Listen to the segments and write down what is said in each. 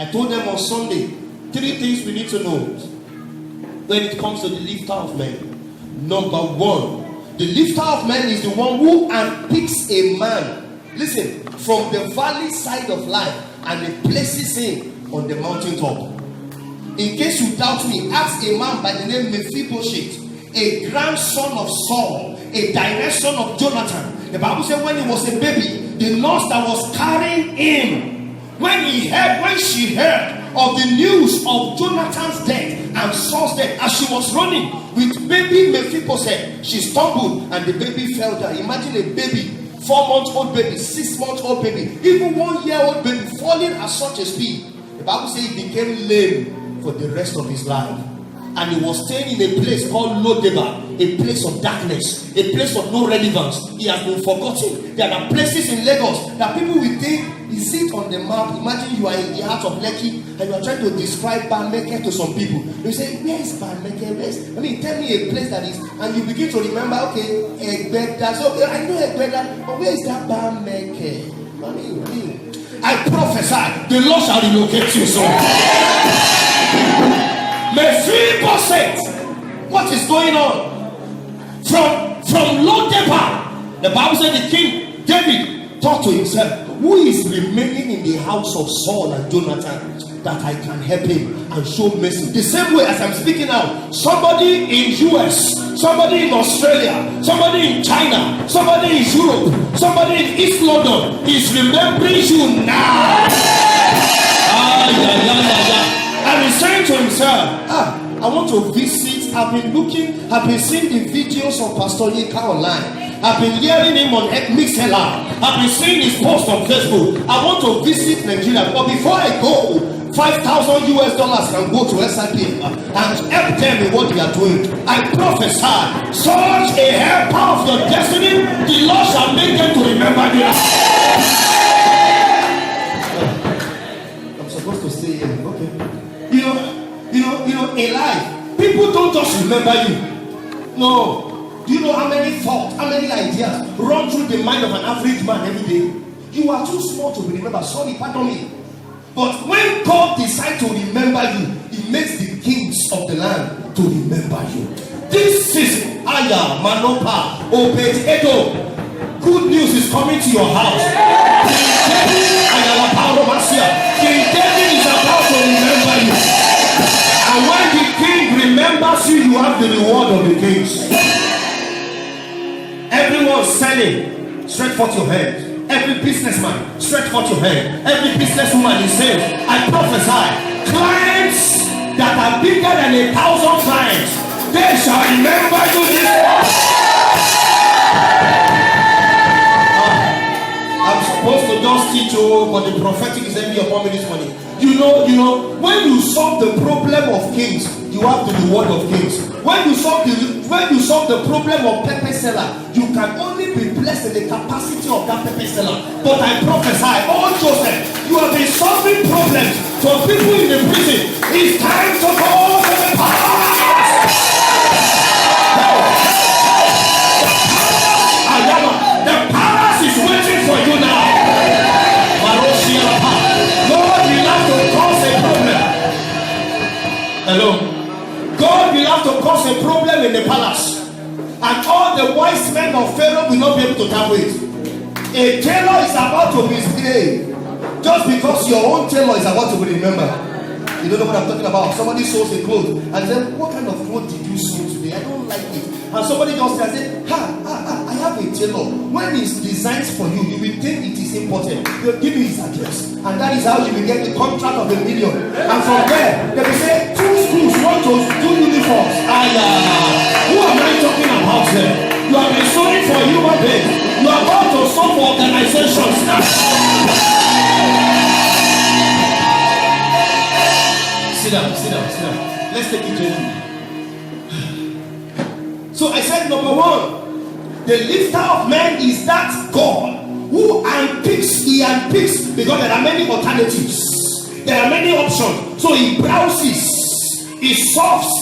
I told them on Sunday, 3 things we need to know when it comes to the lifter of men. Number 1, the lifter of men is the one who unpicks a man, listen, from the valley side of life and he places him on the mountaintop. In case you doubt me, ask a man by the name Mephibosheth, a grandson of Saul, a direct son of Jonathan. The Bible said when he was a baby, the nurse that was carrying him, when she heard of the news of Jonathan's death and Saul's death, as she was running with baby Mephibosheth, she stumbled and the baby fell down. Imagine a baby, 4-month-old baby, 6-month-old baby, even 1-year-old baby falling at such a speed. The Bible says he became lame for the rest of his life. And he was staying in a place called Lodebar, a place of darkness, a place of no relevance. He has been forgotten. There are places in Lagos that people will think, is it on the map? Imagine you are in the heart of Lekki and you are trying to describe Bameke to some people. You say, where is Bameke? Tell me a place that is, and you begin to remember, okay, Egbeda. So okay, I know Egbeda, but where is that Bameke? I prophesy, the Lord shall relocate you soon. Mephibosheth, what is going on? From Lodebar, the Bible said the king David thought to himself, who is remaining in the house of Saul and Jonathan that I can help him and show mercy? The same way as I'm speaking now, somebody in US, somebody in Australia, somebody in China, somebody in Europe, somebody in East London is remembering you now. And he's saying to himself, I want to visit. I've been seeing the videos of Pastor Yinka online. I've been hearing him on Mixlr. I've been seeing his posts on Facebook. I want to visit Nigeria, but before I go, $5,000 can go to SIP and help them in what they are doing. I prophesy, such a helper of your destiny, the Lord shall make them to remember you. I'm supposed to stay here, okay? In life, people don't just remember you. No. Do you know how many thoughts, how many ideas run through the mind of an average man every day? You are too small to be remembered. Sorry, pardon me. But when God decides to remember you, He makes the kings of the land to remember you. This season, Aya, Manopa, Obed Edo, good news is coming to your house. King David is about to remember you. And when the king remembers you, you have the reward of the kings. Everyone selling, stretch forth your hand. Every businessman, stretch forth your hand. Every businesswoman is saying, I prophesy, clients that are bigger than 1,000 clients, they shall remember you this month. I'm supposed to just teach you, but the prophetic is heavy upon me this morning. You know, when you solve the problem of kings, you have the reward of kings. When you solve the problem of pepper seller, you can only be blessed in the capacity of that pepper seller. But I prophesy, oh Joseph, you have been solving problems for people in the prison. It's time to go to the palace. The palace is waiting for you now. God will have to cause a problem. Hello. God will have to cause a problem in the palace, and all the wise men of Pharaoh will not be able to tackle it. A tailor is about to misbehave just because your own tailor is about to be remembered. You don't know what I'm talking about. Somebody sews a clothes and said, what kind of clothes did you sew today? I don't like it. And somebody just says, I have a tailor. When it's designed for you, you will think it is important. They'll give you his address. And that is how you will get the contract of $1 million. And from there, they will say, 2 schools want to do uniforms. Who am I talking about here? You have been sewing for human beings. You are about to sew for organizations now. Sit down. Let's take it gently. So I said, number 1, the lifter of men is that God who unpicks, he unpicks, because there are many alternatives, there are many options. So he browses, he solves,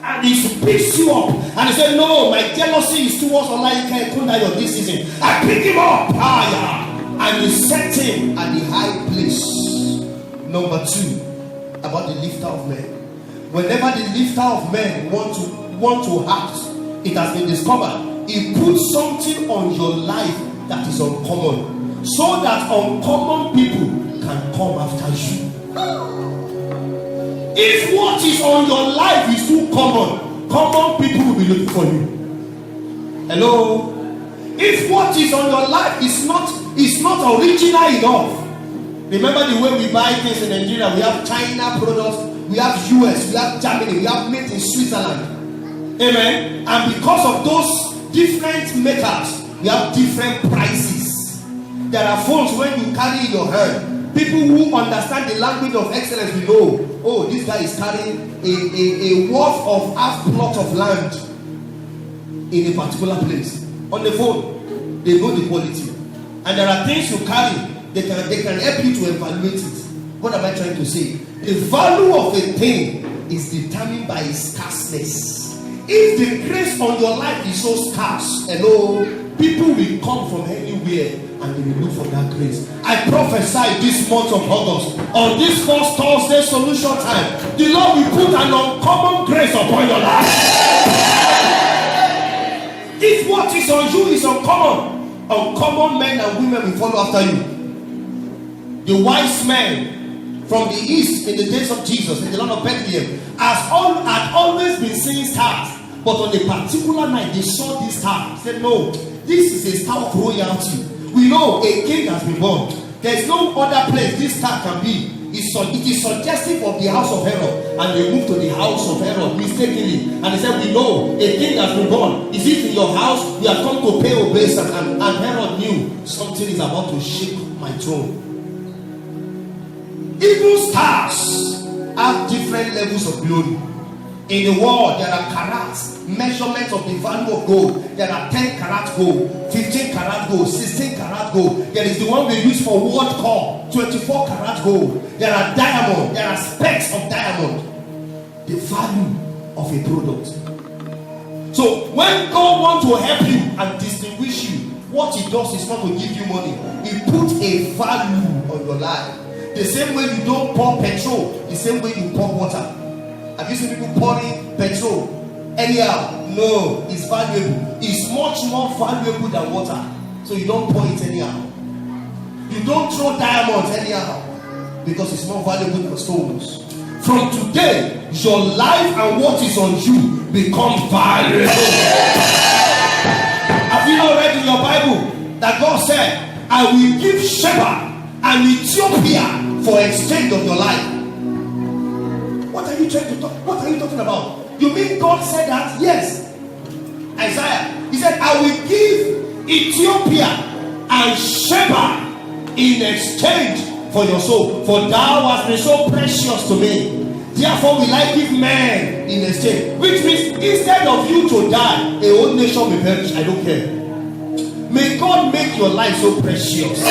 and he picks you up. And he said, no, my jealousy is towards Olaika Ekundayo this season. I pick him up, and he set him at the high place. Number 2, about the lifter of men. Whenever the lifter of men want to act, it has been discovered, he puts something on your life that is uncommon, so that uncommon people can come after you. If what is on your life is too common people will be looking for you. Hello? If what is on your life is not original enough. Remember the way we buy things in Nigeria? We have China products, we have US, we have Germany, we have made in Switzerland. Amen. And because of those different makers, we have different prices. There are phones when you carry in your hand. People who understand the language of excellence will know, oh, this guy is carrying a worth of half plot of land in a particular place. On the phone, they know the quality. And there are things you carry, they can help you to evaluate it. What am I trying to say? The value of a thing is determined by its scarceness. If the grace on your life is so scarce, hello, people will come from anywhere and they will look for that grace. I prophesy this month of August, on this first Thursday solution time, the Lord will put an uncommon grace upon your life. If what is on you is uncommon men and women will follow after you. The wise men from the east in the days of Jesus in the land of Bethlehem had always been seeing stars, but on a particular night they saw this star. They said, no, this is a star of royalty. We know a king has been born. There is no other place this star can be. It is suggestive of the house of Herod, and they moved to the house of Herod mistakenly, and they said, we know a king has been born. Is it in your house? We have come to pay obeisance. And Herod knew something is about to shake my throne. Even stars have different levels of glory. In the world, there are carats, measurements of the value of gold. There are 10 karat gold, 15 karat gold, 16 karat gold. There is the one we use for World Cup, 24 karat gold. There are diamond, there are specks of diamond. The value of a product. So when God wants to help you and distinguish you, what he does is not to give you money. He puts a value on your life. The same way you don't pour petrol, the same way you pour water. Have you seen people pouring petrol anyhow? No, it's valuable. It's much more valuable than water. So you don't pour it anyhow. You don't throw diamonds anyhow, because it's more valuable than stones. From today, your life and what is on you become valuable. Have you not read in your Bible that God said, I will give Sheba and Ethiopia for exchange of your life? What are you trying to talk? What are you talking about? You mean God said that? Yes. Isaiah, he said, I will give Ethiopia and Sheba in exchange for your soul, for thou hast been so precious to me. Therefore will I give men in exchange. Which means instead of you to die, a whole nation will perish. I don't care. May God make your life so precious.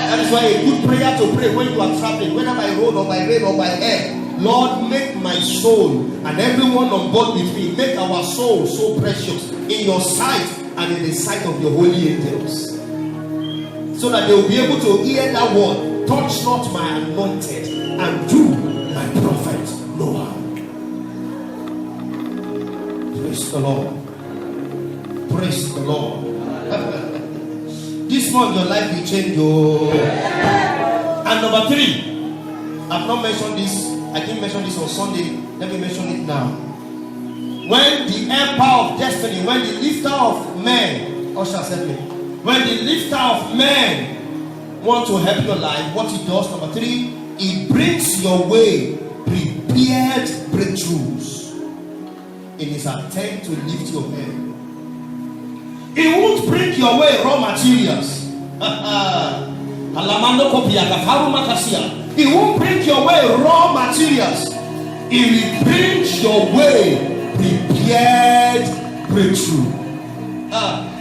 That is why a good prayer to pray when you are traveling, whether by road or by rail or by air. Lord, make my soul and everyone on board with me, make our soul so precious in your sight and in the sight of your holy angels, so that they will be able to hear that word, touch not my anointed and do my prophet no harm. Praise the Lord. Praise the Lord. This month your life will change. And number 3, I've not mentioned this. I didn't mention this on Sunday. Let me mention it now. When the helper of destiny, when the lifter of men, usher help me. When the lifter of men want to help your life, what he does, number 3, he brings your way prepared breakthroughs in his attempt to lift your head. He won't bring your way raw materials. He won't bring your way raw materials. He will bring your way prepared breakthrough.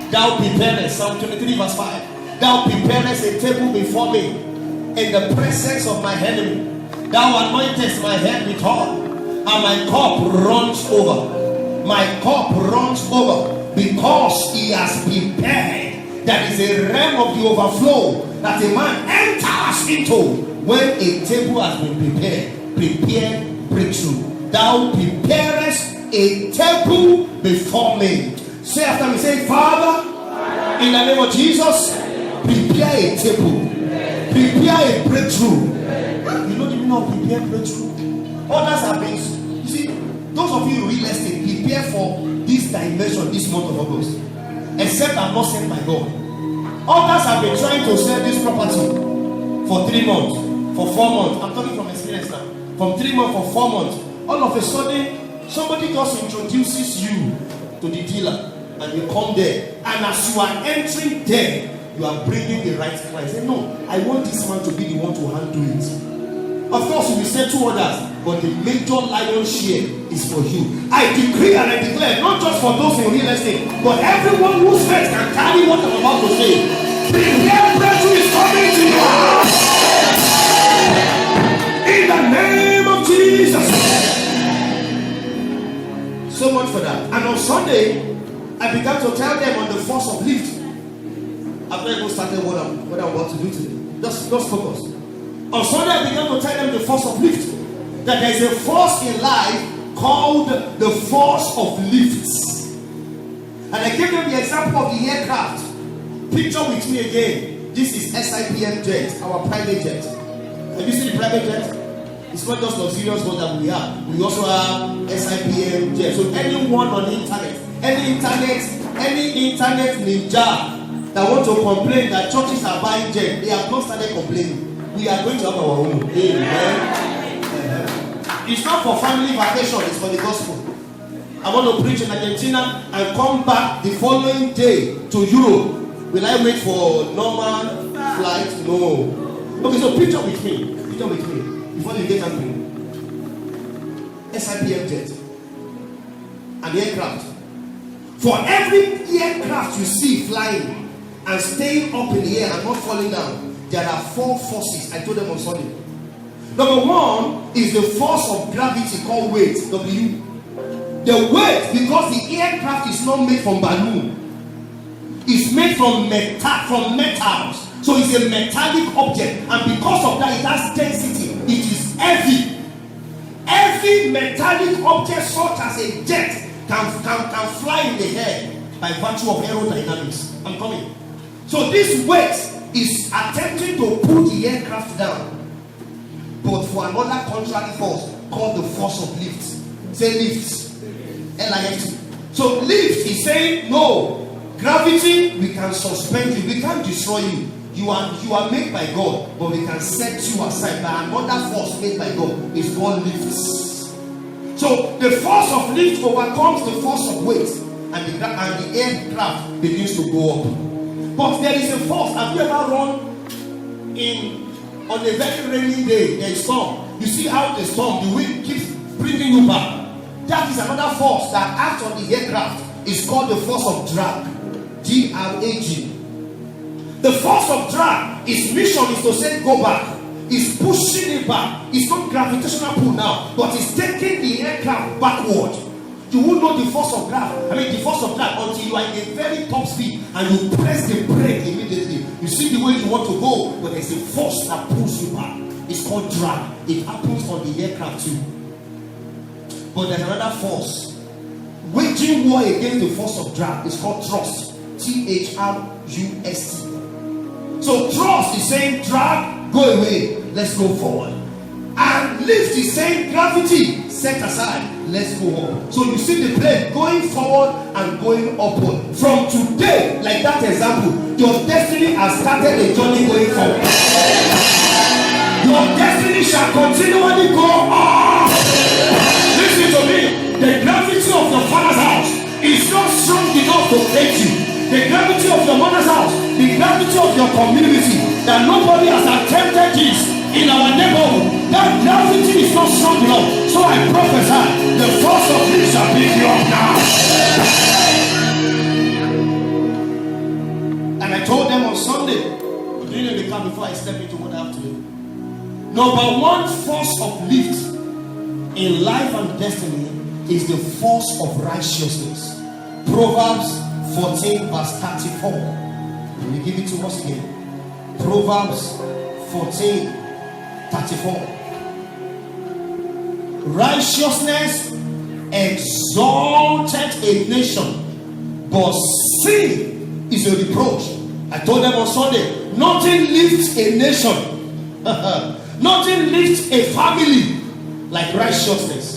Thou preparest, Psalm 23 verse 5. Thou preparest a table before me in the presence of my enemy. Thou anointest my head with oil, and my cup runs over. My cup runs over, because he has prepared. That is a realm of the overflow that a man enters into When a table has been prepared, prepare breakthrough. Thou preparest a table before me. Say after me, say, Father, in the name of Jesus, prepare a table, prepare a breakthrough. You know the meaning of prepare breakthrough? Others have been, you see, those of you in real estate, prepare for this dimension this month of August. Except I'm not sent by God. Others have been trying to sell this property for 3 months, for 4 months. I'm talking from experience now. From 3 months, for 4 months. All of a sudden, somebody just introduces you to the dealer, and you come there, and as you are entering there, you are bringing the right client. Say, no, I want this man to be the one to handle it. Of course, you will say 2 others, but the major lion's share is for you. I decree and I declare, not just for those in real estate, but everyone whose faith can carry what I'm about to say. Prepare breakthrough is coming to you. In the name of Jesus. So much for that. And on Sunday, I began to tell them on the force of lift. I've not even started what I'm about to do today. Just focus. On Sunday, I began to tell them the force of lift. That there is a force in life called the force of lifts. And I gave them the example of the aircraft. Picture with me again. This is SIPM jet, our private jet. Have you seen the private jet? It's not just luxurious one that we have. We also have SIPM jet. So anyone on the internet, any internet ninja that want to complain that churches are buying jet, they have not started complaining. We are going to have our own. Amen. It's not for family vacation, it's for the gospel. I want to preach in Argentina and come back the following day to Europe. Will I wait for normal flight? No. Okay, so picture with me before you get angry. SIPM jet, an aircraft. For every aircraft you see flying and staying up in the air and not falling down, there are 4 forces. I told them on Sunday. Number 1 is the force of gravity called weight, W. The weight, because the aircraft is not made from balloon, it's made from metals. So it's a metallic object, and because of that, it has density. It is heavy. Every metallic object, such as a jet, can fly in the air by virtue of aerodynamics. I'm coming. So this weight is attempting to pull the aircraft down, but for another contrary force called the force of lift. Say lift. L-I-F-T. So lift is saying, no, gravity, we can suspend you, we can't destroy you. You are made by God, but we can set you aside by another force made by God. It's called lifts. So the force of lift overcomes the force of weight, and the aircraft begins to go up. But there is a force. Have you ever run on a very rainy day? There is storm. You see how the storm, the wind keeps bringing you back. That is another force that acts on the aircraft. It's called the force of drag. G-R-A-G. The force of drag, its mission is to say go back. It's pushing it back. It's not gravitational pull now, but it's taking the aircraft backward. You won't know the force of drag. The force of drag until you are in a very top speed and you press the brake immediately. You see the way you want to go, but there's a force that pulls you back. It's called drag. It happens on the aircraft too. But there's another force waging war against the force of drag. It's called thrust. T-H-R-U-S-T. So thrust is saying drag, go away, let's go forward. And lift is saying gravity, set aside, let's go up. So you see the plane going forward and going upward. From today, like that example, your destiny has started a journey going forward. Your destiny shall continually go up. Listen to me. The gravity of your father's house is not strong enough to take you. The gravity of your mother's house, the gravity of your community, that nobody has attempted this in our neighborhood. That gravity is not strong enough. So I prophesy, the force of this shall pick you up now. And I told them on Sunday, during the car before I step into what I have to do. Number 1 force of lift in life and destiny is the force of righteousness. Proverbs 14 verse 34. Let me give it to us again. Proverbs 14 34. Righteousness exalted a nation, but sin is a reproach. I told them on Sunday, nothing lifts a nation, nothing lifts a family like righteousness.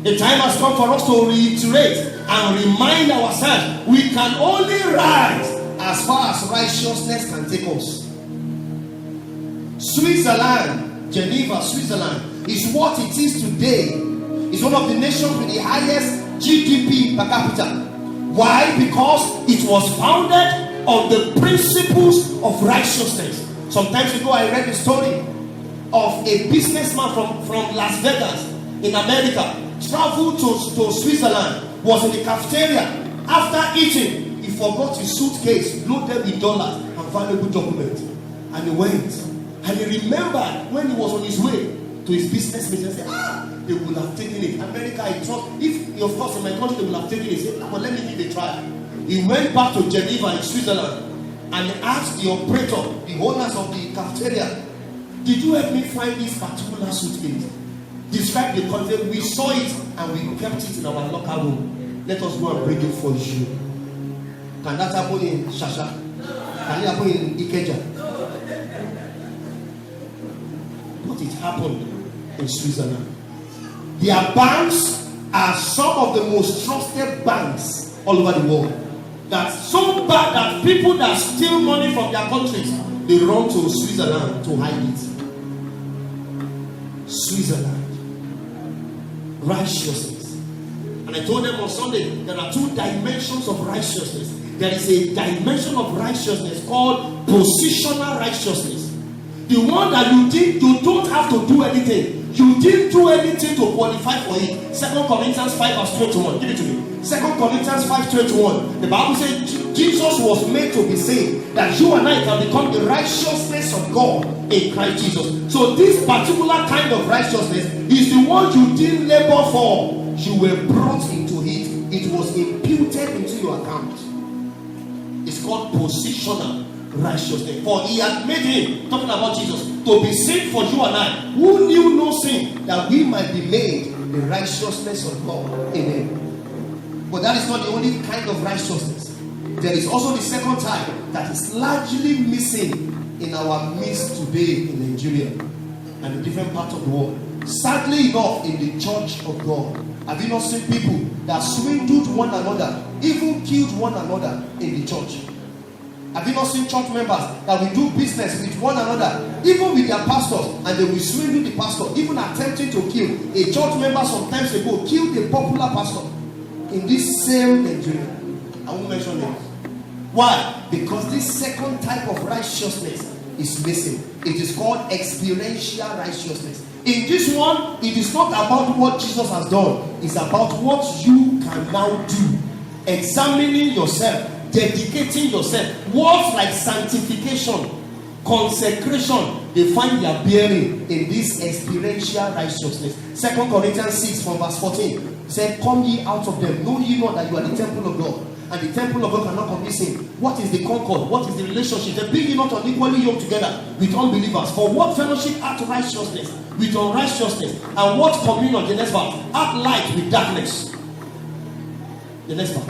The time has come for us to reiterate and remind ourselves we can only rise as far as righteousness can take us. Switzerland, Geneva, Switzerland, is what it is today. It's one of the nations with the highest GDP per capita. Why? Because it was founded on the principles of righteousness. Some time ago, I read the story of a businessman from Las Vegas in America. Traveled to Switzerland, was in the cafeteria. After eating, he forgot his suitcase loaded with dollars and valuable documents. And he went. And he remembered when he was on his way to his business meeting. He said, they would have taken it. America, I trust. If, of course, in my country, they would have taken it. He said, but let me give it a try. He went back to Geneva in Switzerland and asked the operator, the owners of the cafeteria, did you help me find this particular suitcase? Describe the content. We saw it and we kept it in our locker room. Let us go and bring it for you. Can that happen in Shasha? Can it happen in Ikeja? But it happened in Switzerland. Their banks are some of the most trusted banks all over the world. That's so bad that people that steal money from their countries, they run to Switzerland to hide it. Switzerland. Righteousness. And I told them on Sunday, there are two dimensions of righteousness. There is a dimension of righteousness called positional righteousness. The one that you don't have to do anything. You didn't do anything to qualify for it. 2 Corinthians 5 verse 21. Give it to me. 2 Corinthians 5:21. The Bible says Jesus was made to be saved, that you and I can become the righteousness of God in Christ Jesus. So this particular kind of righteousness is the one you didn't labor for. You were brought into it. It was imputed into your account. It's called positional righteousness. For he had made him, talking about Jesus, to be sin for you and I, who knew no sin, that we might be made the righteousness of God in him. But that is not the only kind of righteousness. There is also the second type that is largely missing in our midst today in Nigeria and in different parts of the world. Sadly enough, in the church of God, have you not seen people that swindled one another, even killed one another in the church? Have you not seen church members that will do business with one another, even with their pastors, and they will swindle the pastor, even attempting to kill? A church member sometimes ago killed a popular pastor in this same Nigeria. I won't mention it. Why? Because this second type of righteousness is missing. It is called experiential righteousness. In this one, it is not about what Jesus has done. It's about what you can now do. Examining yourself, dedicating yourself. Words like sanctification, consecration, they find their bearing in this experiential righteousness. 2 Corinthians 6 from verse 14 said, come ye out of them, know ye not that you are the temple of God, and the temple of God cannot commit sin. What is the concord? What is the relationship? They be ye not unequally yoked together with unbelievers. For what fellowship hath righteousness with unrighteousness? And what communion? The next part. Hath light with darkness. The next part.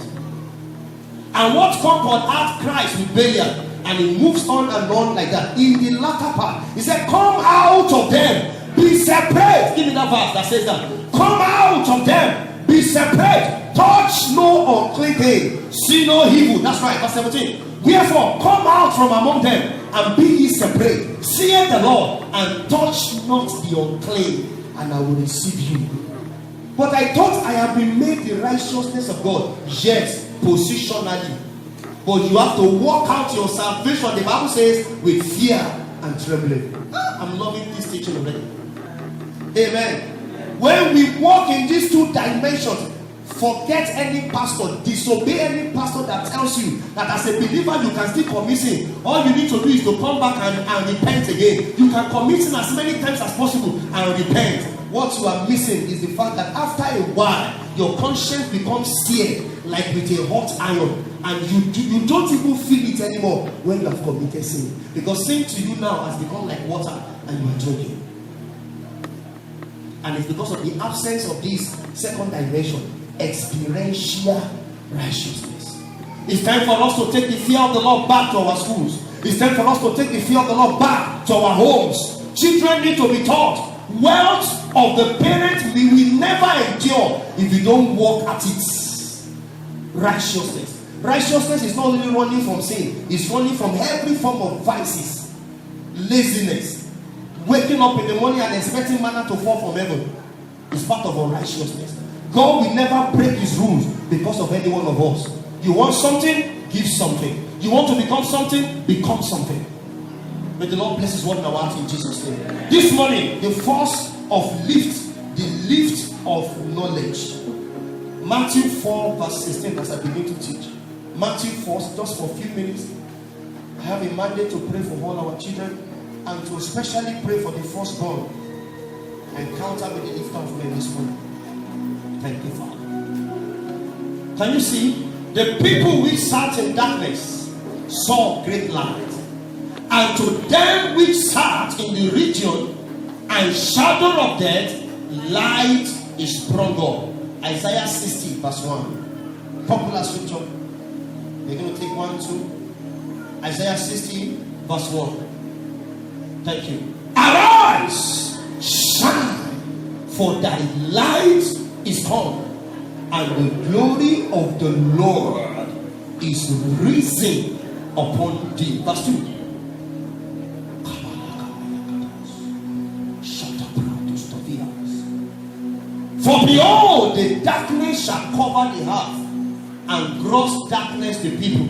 And what concord hath Christ with Belial? And he moves on and on like that. In the latter part, he said, come out of them, be separate. Give me that verse that says that. Come out of them, be separate, touch no unclean thing, see no evil. That's right, verse 17. Wherefore, come out from among them, and be ye separate, saith the Lord, and touch not the unclean, and I will receive you. But I thought I have been made the righteousness of God. Yes, positionally. But you have to work out your salvation, the Bible says, with fear and trembling. I'm loving this teaching already. Amen. When we walk in these two dimensions, forget any pastor, disobey any pastor that tells you that as a believer you can still commit sin. All you need to do is to come back and repent again. You can commit sin as many times as possible and repent. What you are missing is the fact that after a while, your conscience becomes seared like with a hot iron, and you don't even feel it anymore when you have committed sin. Because sin to you now has become like water. and you are joking. And it's because of the absence of this second dimension, experiential righteousness. It's time for us to take the fear of the Lord back to our schools. It's time for us to take the fear of the Lord back to our homes. Children need to be taught. Wealth of the parents we will never endure if we don't work at it. Righteousness. Righteousness is not only running from sin, it's running from every form of vices. Laziness. Waking up in the morning and expecting manna to fall from heaven is part of unrighteousness. God will never break his rules because of any one of us. You want something? Give something. You want to become something? Become something. May the Lord bless his word in our heart in Jesus' name. This morning, the force of lift, the lift of knowledge. Matthew 4 verse 16 as I begin to teach. Matthew 4, just for a few minutes. I have a mandate to pray for all our children and to especially pray for the firstborn. Encounter with the lift of men this morning. Thank you, Father. Can you see? The people which sat in darkness saw great light. And to them which sat in the region and shadow of death, light is sprung up. Isaiah 60 verse 1. Popular scripture. We're going to take 1, 2. Isaiah 60 verse 1. Thank you. Arise, shine, for thy light is come, and the glory of the Lord is risen upon thee. Verse 2. For behold, the darkness shall cover the earth, and gross darkness the people.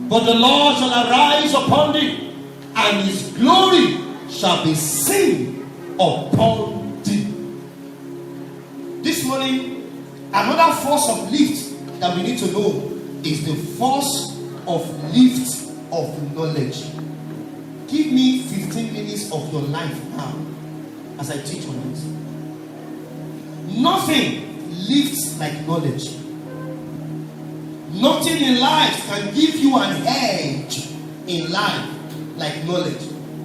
But the Lord shall arise upon thee, and his glory shall be seen upon thee. This morning, another force of lift that we need to know is the force of lift of knowledge. Give me 15 minutes of your life now as I teach on this. Nothing lifts like knowledge. Nothing in life can give you an edge in life like knowledge.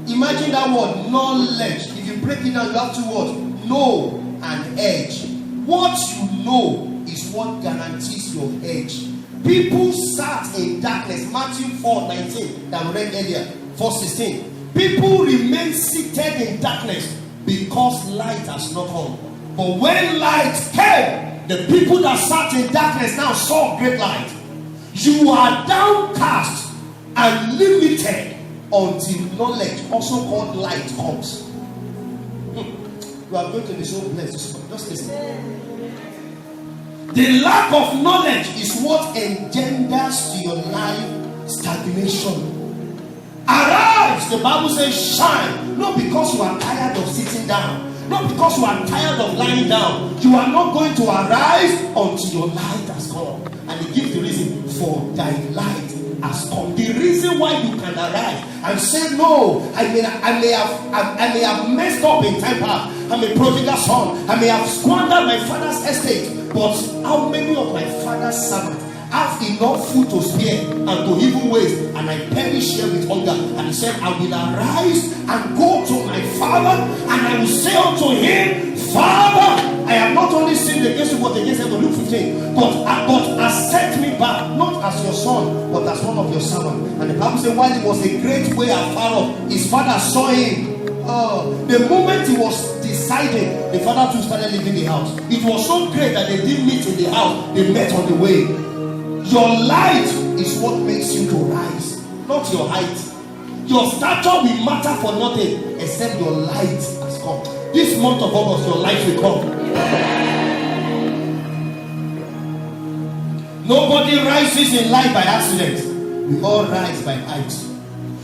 Imagine that word, knowledge. If you break it down, you have two words, know and edge. What you know is what guarantees your edge. People sat in darkness. Matthew 4:19 that we read earlier, 4:16. People remain seated in darkness because light has not come. But when light came, the people that sat in darkness now saw great light. You are downcast and limited until knowledge, also called light, comes. You are going to be so blessed. Just listen. The lack of knowledge is what engenders to your life stagnation. Arise, the Bible says, shine. Not because you are tired of sitting down. Not because you are tired of lying down. You are not going to arise until your light has come. And it gives the reason, for thy light has come. The reason why you can arise and say, no, I may have messed up in time past. I'm a prodigal son. I may have squandered my father's estate. But how many of my father's servants have enough food to spare and to even waste, and I perish here with hunger? And he said, I will arise and go to my father, and I will say unto him, Father, I have not only sinned against you, but against heaven. Luke 15. But accept me back, not as your son, but as one of your servants. And the Bible says, while he was a great way afar off, his father saw him. The moment he was deciding, the father too started leaving the house. It was so great that they didn't meet in the house, they met on the way. Your light is what makes you to rise, not your height. Your stature will matter for nothing except your light has come. This month of August, your light will come. Nobody rises in life by accident. We all rise by height.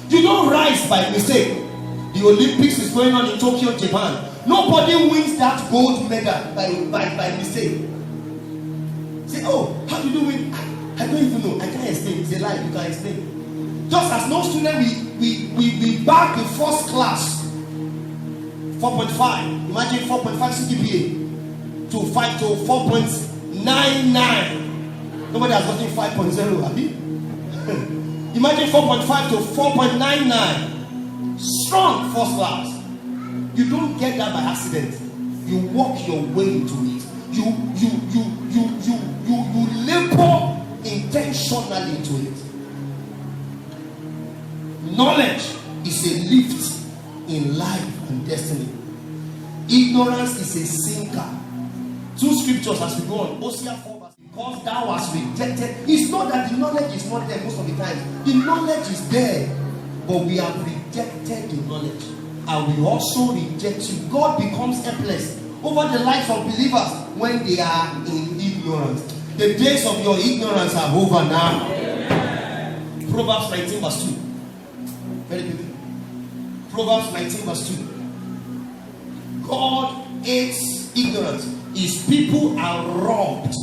You don't rise by mistake. The Olympics is going on in Tokyo, Japan. Nobody wins that gold medal by mistake. Say, oh, how do you win? I don't even know. I can't explain. It's a lie. You can't explain. Just as no student we bag the first class 4.5. Imagine 4.5 CGPA to 4.99. Nobody has gotten 5.0, have you? Imagine 4.5 to 4.99. Strong first class. You don't get that by accident. You walk your way into it. You labor intentionally into it. Knowledge is a lift in life and destiny. Ignorance is a sinker. 2 scriptures as we go on. Hosea 4 verse, because thou hast rejected. It's not that the knowledge is not there most of the time. The knowledge is there, but we have rejected the knowledge, and we also reject you. God becomes helpless over the lives of believers when they are in ignorance. The days of your ignorance are over now. Amen. Proverbs 19 verse 2. Very quickly. Proverbs 19 verse 2. God hates ignorance. His people are robbed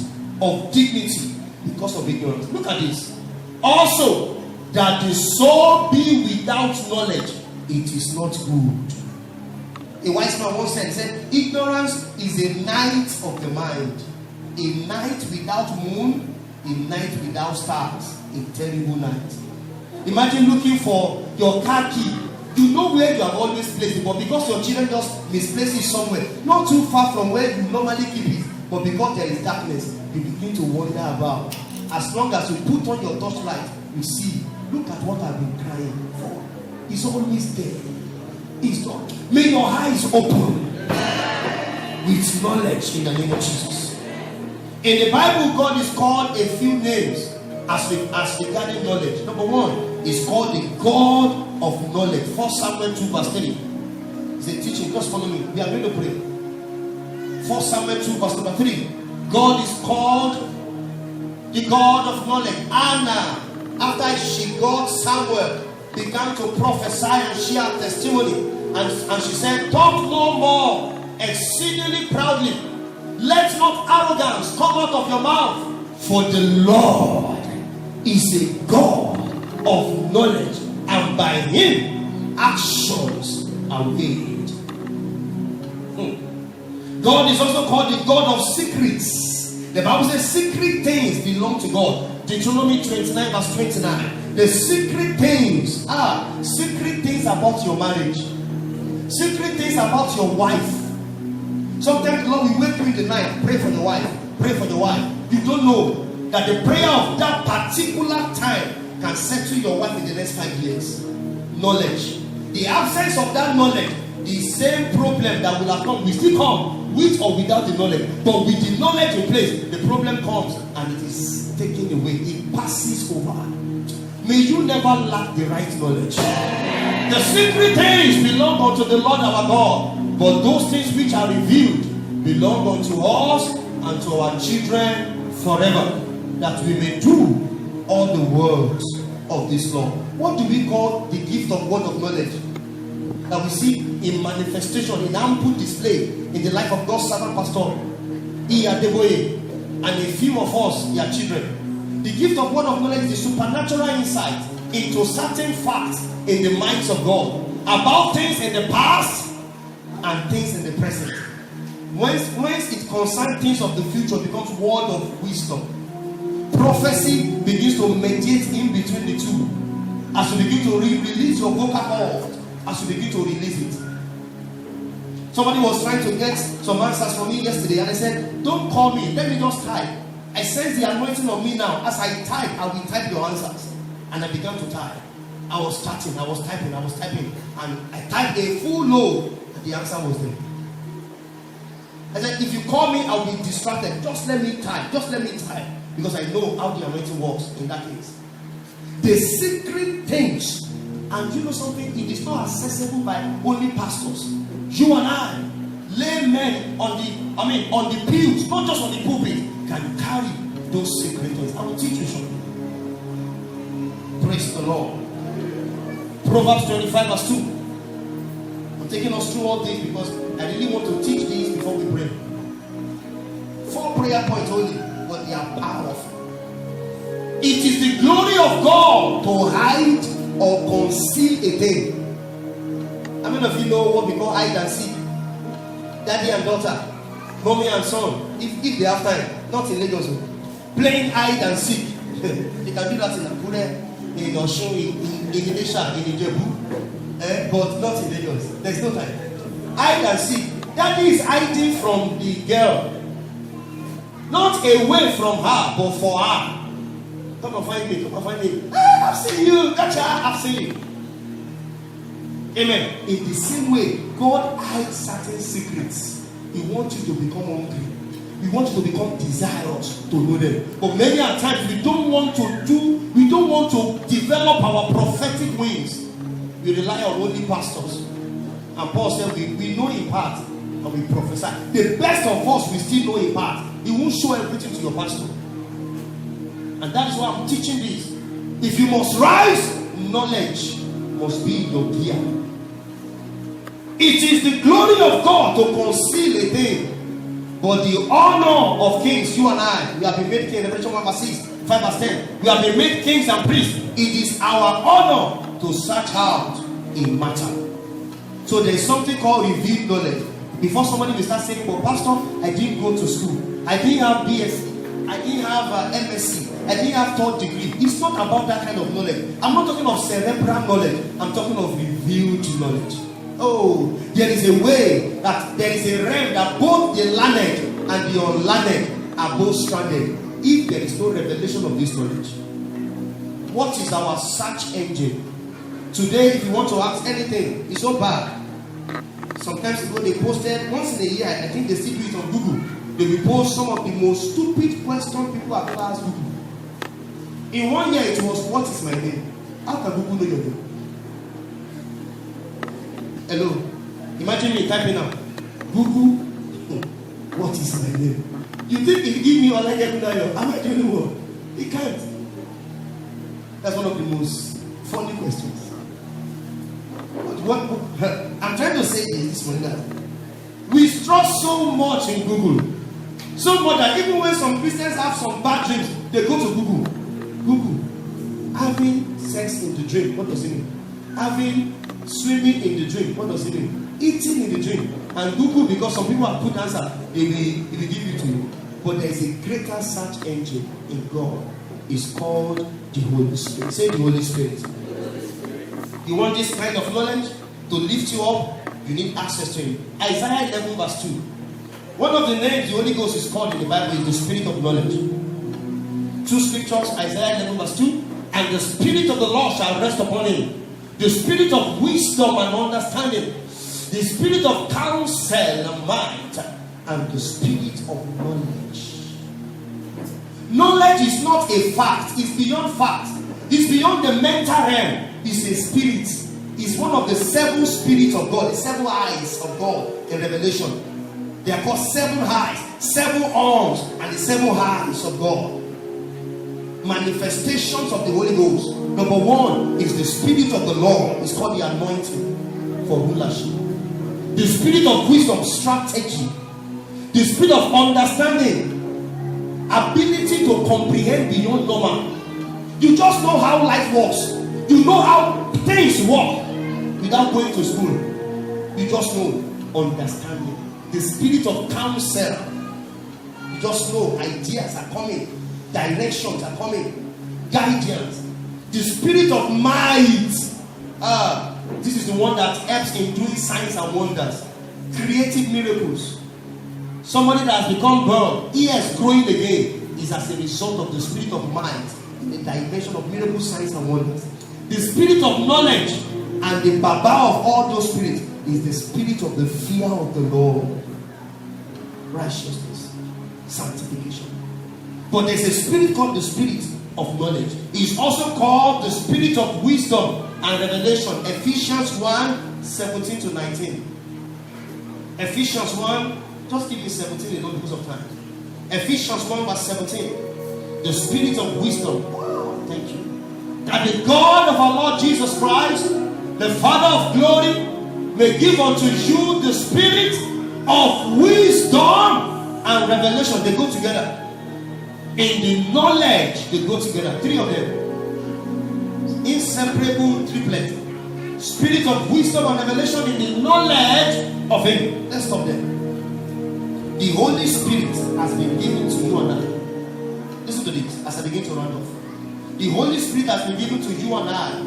of dignity because of ignorance. Look at this. Also, that the soul be without knowledge, it is not good. A wise man once said, ignorance is a night of the mind. A night without moon, a night without stars, a terrible night. Imagine looking for your car key. You know where you have always placed it, but because your children just misplace it somewhere, not too far from where you normally keep it, but because there is darkness, you begin to wonder about. As long as you put on your torchlight, you see, look at what I've been crying for. It's always there. It's not. May your eyes open with knowledge in the name of Jesus. In the Bible, God is called a few names as regarding knowledge. Number 1 is called the God of knowledge. 1 Samuel 2 verse 3. It's a teaching. Just follow me. We are going to pray. 1 Samuel 2 verse number 3. God is called the God of knowledge. Anna, after she got Samuel, began to prophesy and share testimony. And she said, talk no more exceedingly proudly. Let not arrogance come out of your mouth. For the Lord is a God of knowledge, and by him actions are weighed. God is also called the God of secrets. The Bible says secret things belong to God. Deuteronomy 29 verse 29. The secret things are secret things about your marriage, secret things about your wife. Sometimes, Lord, we wake you in the night, pray for the wife, pray for the wife. You don't know that the prayer of that particular time can settle your wife in the next 5 years. Knowledge. The absence of that knowledge, the same problem that will have come will still come, with or without the knowledge. But with the knowledge in place, the problem comes and it is taken away. It passes over. May you never lack the right knowledge. The secret things belong unto the Lord our God, but those things which are revealed belong unto us and to our children forever, that we may do all the words of this law. What do we call the gift of word of knowledge that we see in manifestation, in ample display in the life of God's servant pastor Iyadeboye and a few of us, their children? The gift of word of knowledge is the supernatural insight into certain facts in the minds of God about things in the past and things in the present. Once it concerns things of the future, it becomes word of wisdom. Prophecy begins to mediate in between the two. As you begin to release your vocal cord, as you begin to release it. Somebody was trying to get some answers from me yesterday, and I said, don't call me, let me just type. I sense the anointing on me now. As I type, I will type your answers. And I began to type. I was typing, and I typed a full load, and the answer was there. I said, if you call me, I'll be distracted. Just let me type, because I know how the anointing works in that case. The secret things, and you know something, it is not accessible by only pastors. You and I, laymen on the pews, not just on the pulpit, can carry those secret things. I will teach you something. Praise the Lord. Proverbs 25 verse 2. I'm taking us through all this because I really want to teach these before we pray. 4 prayer points only, but they are powerful. It is the glory of God to hide or conceal a thing. How many of you know what we call hide and seek? Daddy and daughter, mommy and son, if they have time, not in Lagos, playing hide and seek. They can do that in Akure, in Osun, in Ilesha, in Ijebu, but not in Lagos. There's no time. hide and seek. Daddy is hiding from the girl. Not away from her, but for her. Come and find me, come and find me. Ah, I've seen you, gotcha, I've seen you. Amen. In the same way, God hides certain secrets. He wants you to become hungry. He wants you to become desirous to know them. But many a times we don't want to develop our prophetic wings. We rely on only pastors. And Paul said we know in part and we prophesy. The best of us we still know in part. He won't show everything to your pastor. And that is why I'm teaching this. If you must rise, knowledge must be your gear. It is the glory of God to conceal a thing. But the honor of kings, you and I, we have been made kings. Revelation 1 verse 6, 5 verse 10. We have been made kings and priests. It is our honor to search out a matter. So there is something called revealed knowledge. Before somebody will start saying, well, Pastor, I didn't go to school. I didn't have BSc. I didn't have MSc. I didn't have third degree. It's not about that kind of knowledge. I'm not talking of cerebral knowledge. I'm talking of revealed knowledge. Oh, there is a way that there is a realm that both the learned and the unlearned are both stranded if there is no revelation of this knowledge. What is our search engine? Today, if you want to ask anything, it's so bad. Sometimes when they posted once in a year, I think they still do it on Google. They will post some of the most stupid questions people have asked Google. In 1 year, it was, what is my name? How can Google know your name? Hello. Imagine me typing out Google, what is my name? You think if you give me all I get to know, am I the only one? He can't. That's one of the most funny questions. What I'm trying to say is this morning that we trust so much in Google. So much that even when some Christians have some bad dreams, they go to Google. Google. Having sex in the dream, what does it mean? Having swimming in the dream, what does it mean? Eating in the dream. And Google, because some people have put answer, they will give it to you. But there is a greater search engine in God. It's called the Holy Spirit. Say the Holy Spirit. You want this kind of knowledge to lift you up? You need access to Him. Isaiah 11 verse 2. One of the names the Holy Ghost is called in the Bible is the Spirit of knowledge. Two scriptures, Isaiah 11 verse 2. And the Spirit of the Lord shall rest upon Him. The Spirit of wisdom and understanding. The Spirit of counsel and might. And the Spirit of knowledge. Knowledge is not a fact. It's beyond fact. It's beyond the mental realm. It's a spirit. It's one of the 7 spirits of God. The 7 eyes of God in Revelation. They are called 7 eyes, 7 arms, and the 7 hands of God. Manifestations of the Holy Ghost. Number 1 is the Spirit of the Lord. It's called the anointing for rulership. The Spirit of wisdom, strategy. The Spirit of understanding, ability to comprehend beyond normal. You just know how life works. You know how things work without going to school. You just know understanding. The Spirit of counsel. You just know ideas are coming, directions are coming, guidance. The Spirit of might. This is the one that helps in doing signs and wonders, creating miracles. Somebody that has become born, ears growing again, is as a result of the Spirit of might in the dimension of miracles, signs and wonders. The Spirit of knowledge and the Baba of all those spirits is the Spirit of the fear of the Lord, righteousness, sanctification. But there's a spirit called the Spirit of knowledge. It's also called the Spirit of wisdom and revelation. Ephesians 1, 17 to 19. Ephesians 1, just give me 17 alone because of time. Ephesians 1 verse 17. The Spirit of wisdom. Thank you. That the God of our Lord Jesus Christ, the Father of glory, may give unto you the Spirit of wisdom and revelation. They go together. In the knowledge, they go together. 3 of them. Inseparable triplet. Spirit of wisdom and revelation in the knowledge of Him. Let's stop there. The Holy Spirit has been given to you and I. Listen to this as I begin to round off. The Holy Spirit has been given to you and I,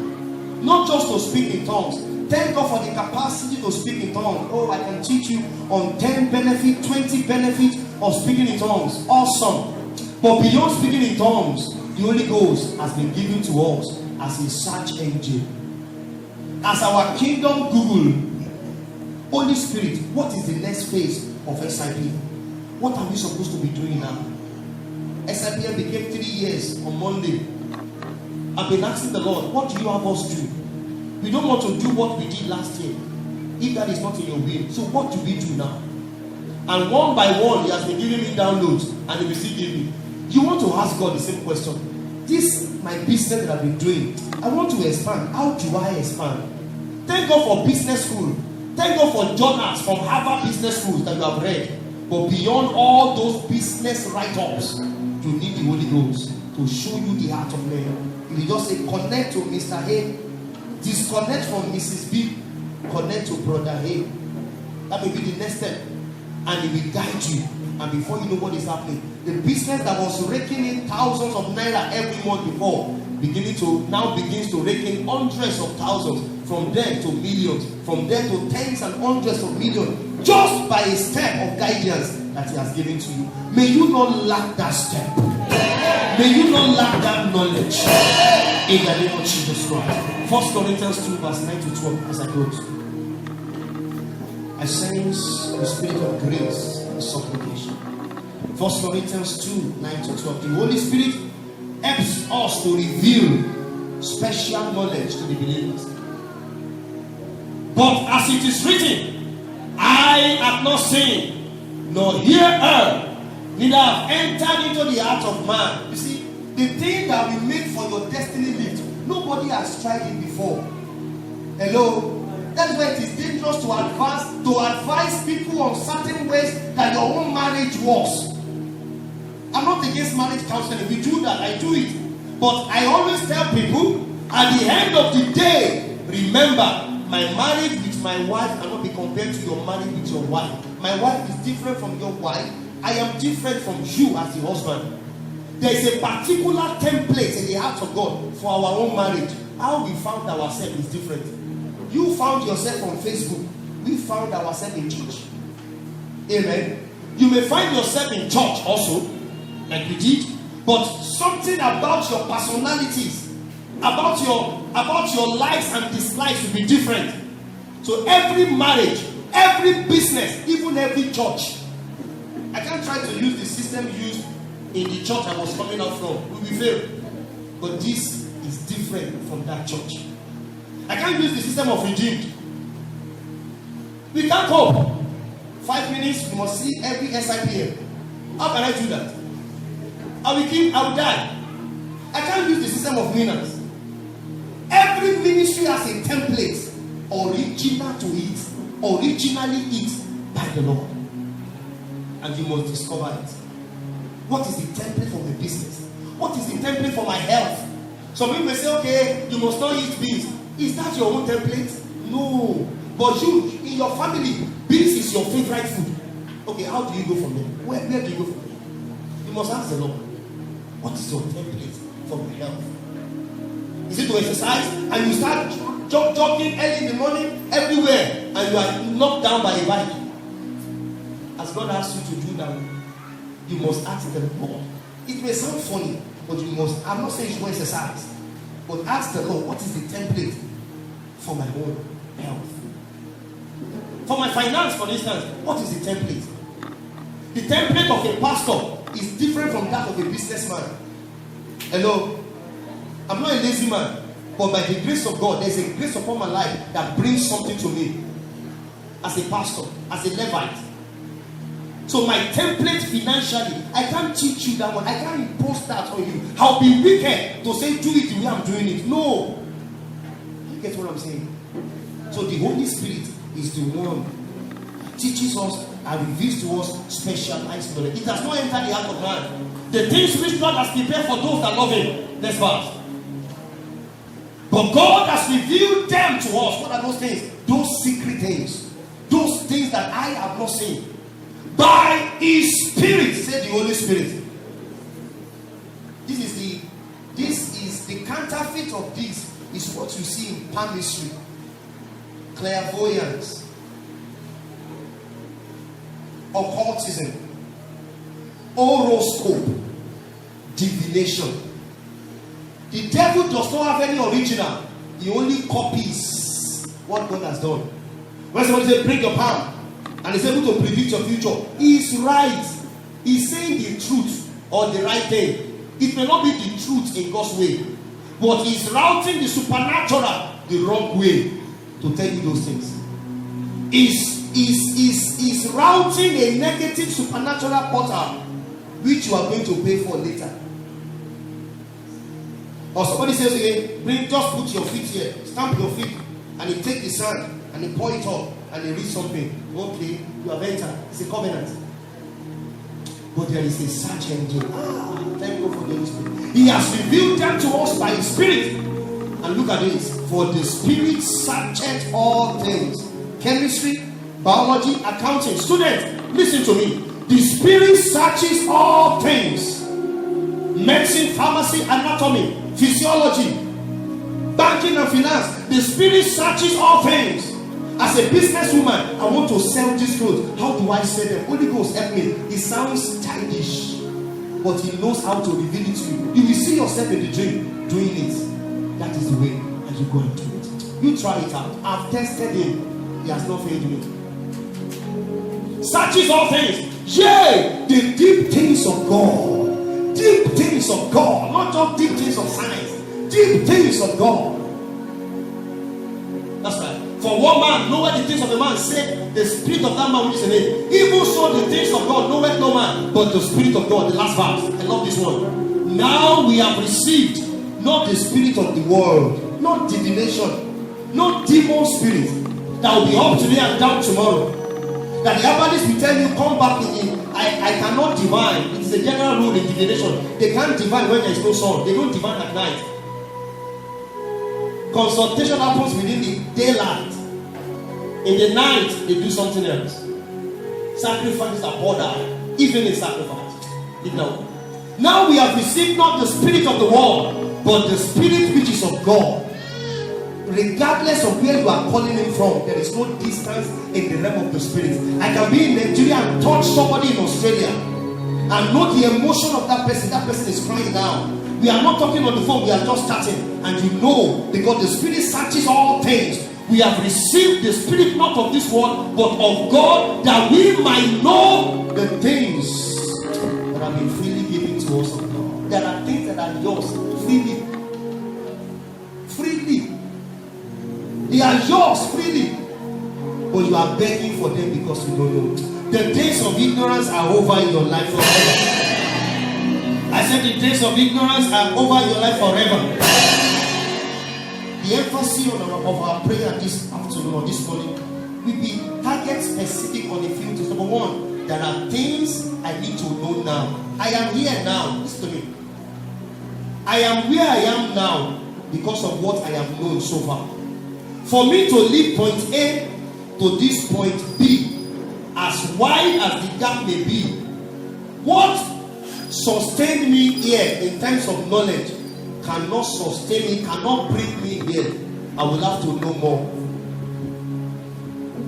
not just to speak in tongues, Thank God for the capacity to speak in tongues. Oh, I can teach you on 10 benefits, 20 benefits of speaking in tongues. Awesome. But beyond speaking in tongues, the Holy Ghost has been given to us as a search engine. As our kingdom Google, Holy Spirit, what is the next phase of SIP? What are we supposed to be doing now? SIPM became 3 years on Monday. I've been asking the Lord, what do you have us do? We don't want to do what we did last year, if that is not in your will. So what do we do now? And one by one, he has been giving me downloads, and he will still give me. You want to ask God the same question. This, my business that I've been doing, I want to expand. How do I expand? Thank God for business school. Thank God for journals from Harvard Business Schools that you have read. But beyond all those business write-ups, you need the Holy Ghost to show you the heart of man. If you just say, connect to Mr. A, disconnect from Mrs. B, connect to Brother A. That may be the next step. And it will guide you. And before you know what is happening, the business that was raking in thousands of naira every month before, begins to rake in hundreds of thousands, from there to millions, from there to tens and hundreds of millions, just by a step of guidance that he has given to you. May you not lack that step. May you not lack that knowledge. In the name of Jesus Christ. 1 Corinthians 2 verse 9 to 12 as I close. I sense the spirit of grace and supplication. 1 Corinthians 2 9 to 12. The Holy Spirit helps us to reveal special knowledge to the believers. But as it is written, I have not seen, nor heard, neither have entered into the heart of man. You see, the thing that we make for your destiny lift, nobody has tried it before. Hello? That's why it is dangerous to advise people on certain ways that your own marriage works. I'm not against marriage counseling. If you do that, I do it. But I always tell people, at the end of the day, remember, my marriage with my wife cannot be compared to your marriage with your wife. My wife is different from your wife. I am different from you as the husband. There is a particular template in the heart of God for our own marriage. How we found ourselves is different. You found yourself on Facebook. We found ourselves in church. Amen. You may find yourself in church also, like we did, but something about your personalities, about your likes and dislikes will be different. So every marriage, every business, even every church, I can't try to use the system used in the church I was coming out from. We will fail. But this is different from that church. I can't use the system of redeemed. We can't cope. 5 minutes, we must see every SIPM. How can I do that? I will die. I can't use the system of winners. Every ministry has a template, original to it, originally it by the Lord. And you must discover it. What is the template for my business? What is the template for my health? Some people may say, okay, you must not eat beans. Is that your own template? No. But you, in your family, beans is your favorite food. Okay, how do you go from there? Where do you go from there? You must ask the Lord, what is your template for my health? Is it to exercise and you start jogging early in the morning everywhere and you are knocked down by a bike? As God asks you to do that, you must ask the Lord. It may sound funny, but you must. I'm not saying you should exercise, but ask the Lord, what is the template for my own health? For my finance, for instance, what is the template? The template of a pastor is different from that of a businessman. Hello? I'm not a lazy man, but by the grace of God, there's a grace upon my life that brings something to me as a pastor, as a Levite. So my template financially, I can't teach you that one. I can't impose that on you. I'll be wicked to say do it the way I'm doing it. No. You get what I'm saying? So the Holy Spirit is the one that teaches us and reveals to us specialized knowledge. It has not entered the heart of man. The things which God has prepared for those that love Him. Next verse. But God has revealed them to us. What are those things? Those secret things. Those things that I have not seen. By His Spirit, said the Holy Spirit. This is the counterfeit of this is what you see in palm mystery. clairvoyance, occultism, horoscope, divination. The devil does not have any original. He only copies what God has done. When somebody says, bring your palm, and is able to predict your future, he is right. He's saying the truth or the right thing. It may not be the truth in God's way, but he's routing the supernatural the wrong way to tell you those things. Is routing a negative supernatural portal which you are going to pay for later. Or somebody says again, just put your feet here, stamp your feet, and he take the sand and he pour it up and he read something. Okay, you have entered. It's a covenant. But there is a search engine. Thank God for the Holy Spirit. He has revealed them to us by His Spirit. And look at this. For the Spirit searcheth all things. Chemistry, biology, accounting. Students, listen to me. The Spirit searches all things. Medicine, pharmacy, anatomy, physiology, banking and finance. The Spirit searches all things. As a businesswoman, I want to sell this clothes. How do I sell them? Holy Ghost, help me. It sounds childish, but He knows how to reveal it to you. You will see yourself in the dream doing it. That is the way, and you go and do it. You try it out. I've tested Him. He has not failed me. Searches all things. Yea, the deep things of God. Deep things of God. Not just deep things of science. Deep things of God. That's right. For one man knoweth the things of the man, say the spirit of that man which is in him. Even so the things of God knoweth no man, but the Spirit of God. The last verse. I love this one. Now we have received not the spirit of the world, not divination, not demon spirit that will be up today and down tomorrow. That the herbalist will tell you, come back in. I cannot divine. It is a general rule in divination. They can't divine when there is no sun. They don't divine at night. Consultation happens within the daylight. In the night, they do something else. Sacrifices are poured out. Evening sacrifice. Now we have received not the spirit of the world, but the Spirit which is of God. Regardless of where you are calling Him from, there is no distance in the realm of the Spirit. I can be in Nigeria and touch somebody in Australia and know the emotion of that person. That person is crying down. We are not talking on the phone, we are just starting. And you know, because the Spirit searches all things. We have received the Spirit not of this world, but of God, that we might know the things that have been freely given to us of God. There are things that are yours freely. Freely. They are yours freely. But you are begging for them because you don't know. The days of ignorance are over in your life forever. I said the days of ignorance are over your life forever. The emphasis of our prayer this afternoon or this morning will be target specific on a few things. Number one, there are things I need to know now. I am here now. Listen to me. I am where I am now because of what I have known so far. For me to leave point A to this point B, as wide as the gap may be, what sustained me here in terms of knowledge cannot sustain me, cannot bring me here. I will have to know more.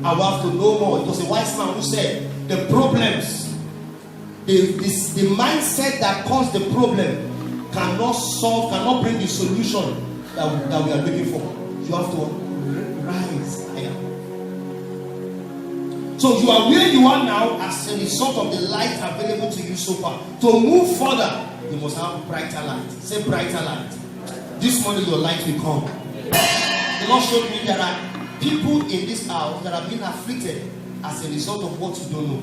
I will have to know more. It was a wise man who said the problems, the mindset that caused the problem cannot solve, cannot bring the solution that we are looking for. You have to rise higher. So you are where you are now as a result of the light available to you so far. To move further, you must have brighter light. Say brighter light. This morning your light will come. The Lord showed me there are people in this house that have been afflicted as a result of what you don't know.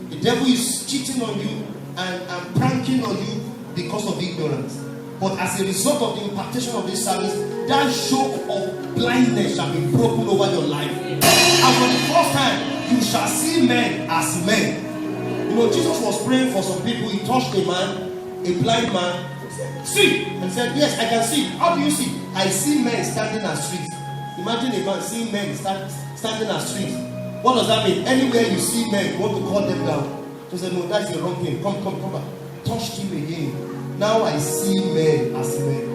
The devil is cheating on you and pranking on you because of ignorance. But as a result of the impartation of this service, that yoke of blindness shall be broken over your life. And for the first time, you shall see men as men. You know, Jesus was praying for some people. He touched a man, a blind man. See, and said, yes, I can see. How do you see? I see men standing as trees. Imagine a man seeing men standing as trees. What does that mean? Anywhere you see men, you want to cut them down. So say, no, that's the wrong thing. Come back. Touched him again. Now I see men as men.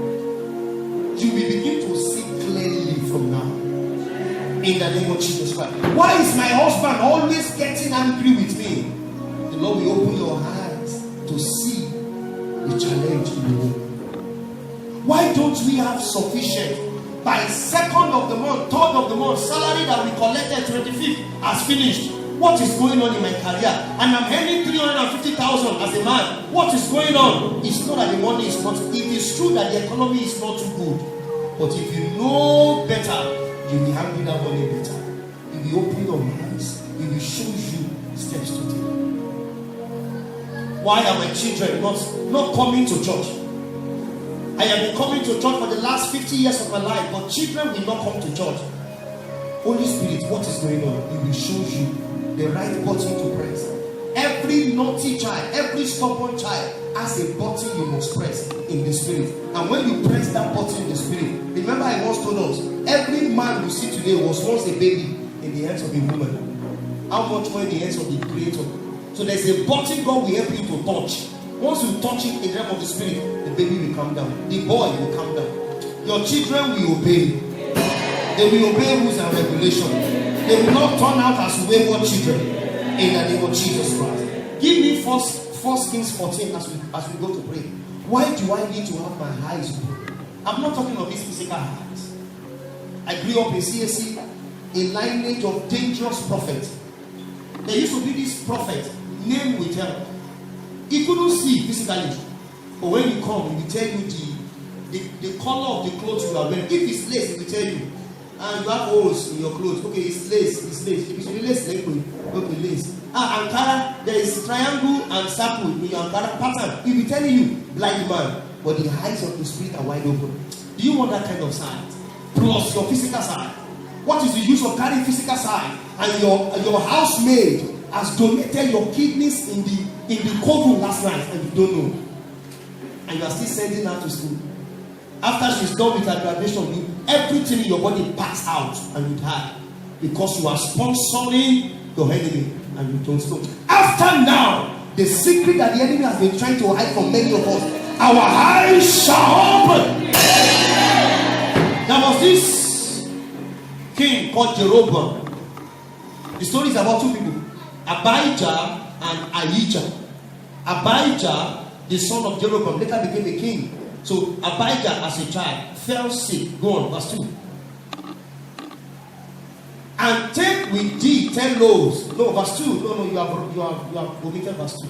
You will begin to see clearly from now. In the name of Jesus Christ. Why is my husband always getting angry with me? The Lord will open your eyes to see the challenge in the world. Why don't we have sufficient? By 2nd of the month, 3rd of the month, salary that we collected 25th has finished. What is going on in my career? And I'm earning 350,000 as a man. What is going on? It's not that the money is not. It is true that the economy is not too good. But if you know better, you will handle that money better. It will open your eyes. It will show you steps to take. Why are my children not coming to church? I have been coming to church for the last 50 years of my life, but children will not come to church. Holy Spirit, what is going on? It will show you the right button to press. Every naughty child, every stubborn child has a button you must press in the spirit. And when you press that button in the spirit, remember I once told us, every man you see today was once a baby in the hands of a woman. How much more in the hands of the Creator? So there's a button God will help you to touch. Once you touch it in the realm of the spirit, the baby will come down. The boy will come down. Your children will obey. They will obey rules and regulations. They will not turn out as wayward children. In the name of Jesus Christ. Give me First Kings 14 as we go to pray. Why do I need to have my eyes open? I'm not talking of these physical eyes. I grew up in CSC, a lineage of dangerous prophets. There used to be this prophet named Wittel. He couldn't see physically, but when you come, he will tell you the color of the clothes you are wearing. If it's lace, he will tell you. And you have holes in your clothes. Okay, it's lace. If it's lace, okay, lace. Ankara, there is triangle and circle in your Ankara pattern. He will tell you, blind man, but the eyes of the spirit are wide open. Do you want that kind of sight? Plus your physical sight. What is the use of carrying physical sight? And your housemaid has donated your kidneys in the cold room last night and you don't know. And you are still sending her to school. After she's done with her graduation, everything in your body passes out and you die. Because you are sponsoring your enemy and you don't know. After now, the secret that the enemy has been trying to hide from many of us, our eyes shall open. There was this king called Jeroboam. The story is about two people, Abijah and Ahijah. Abijah, the son of Jeroboam, later became a king. So Abijah, as a child, fell sick. Go on, verse 2. And take with thee 10 loaves. No, verse 2. No, you have omitted verse 2.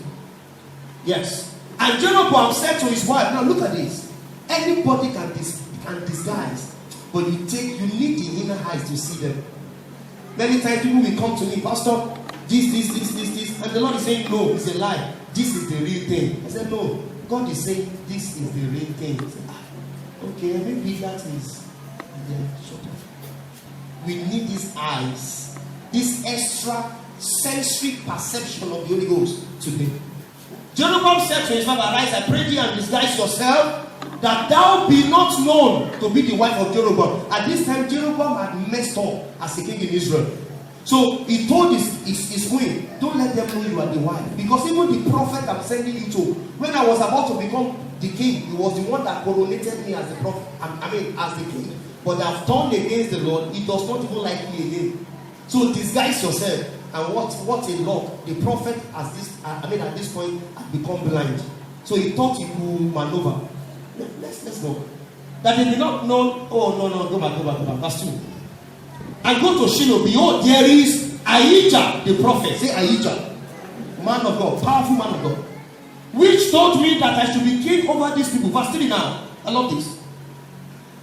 Yes. And Jeroboam said to his wife, now look at this. Anybody can disguise, but you need the inner eyes to see them. Many times people will come to me, Pastor, this, and the Lord is saying, no, it's a lie. This is the real thing. I said, no. God is saying, this is the real thing. I said, okay, maybe that is. Shut up. We need these eyes, this extra sensory perception of the Holy Ghost today. Jeroboam said to his father, arise, I pray thee, and disguise yourself, that thou be not known to be the wife of Jeroboam. At this time, Jeroboam had messed up as a king in Israel. So he told his queen, don't let them know you are the wife. Because even the prophet I'm sending you to, when I was about to become the king, he was the one that coronated me as the prophet, as the king. But I've turned against the Lord. He does not even like me again. So disguise yourself. And what a lot. The prophet at this point had become blind. So he thought he could maneuver. Let's go. That they did not know. Oh no, go back. Verse 2. And go to Shiloh. Behold, there is Ahijah the prophet. Say Ahijah. Man of God. Powerful man of God. Which told me that I should be king over these people. Verse 3 now. I love this.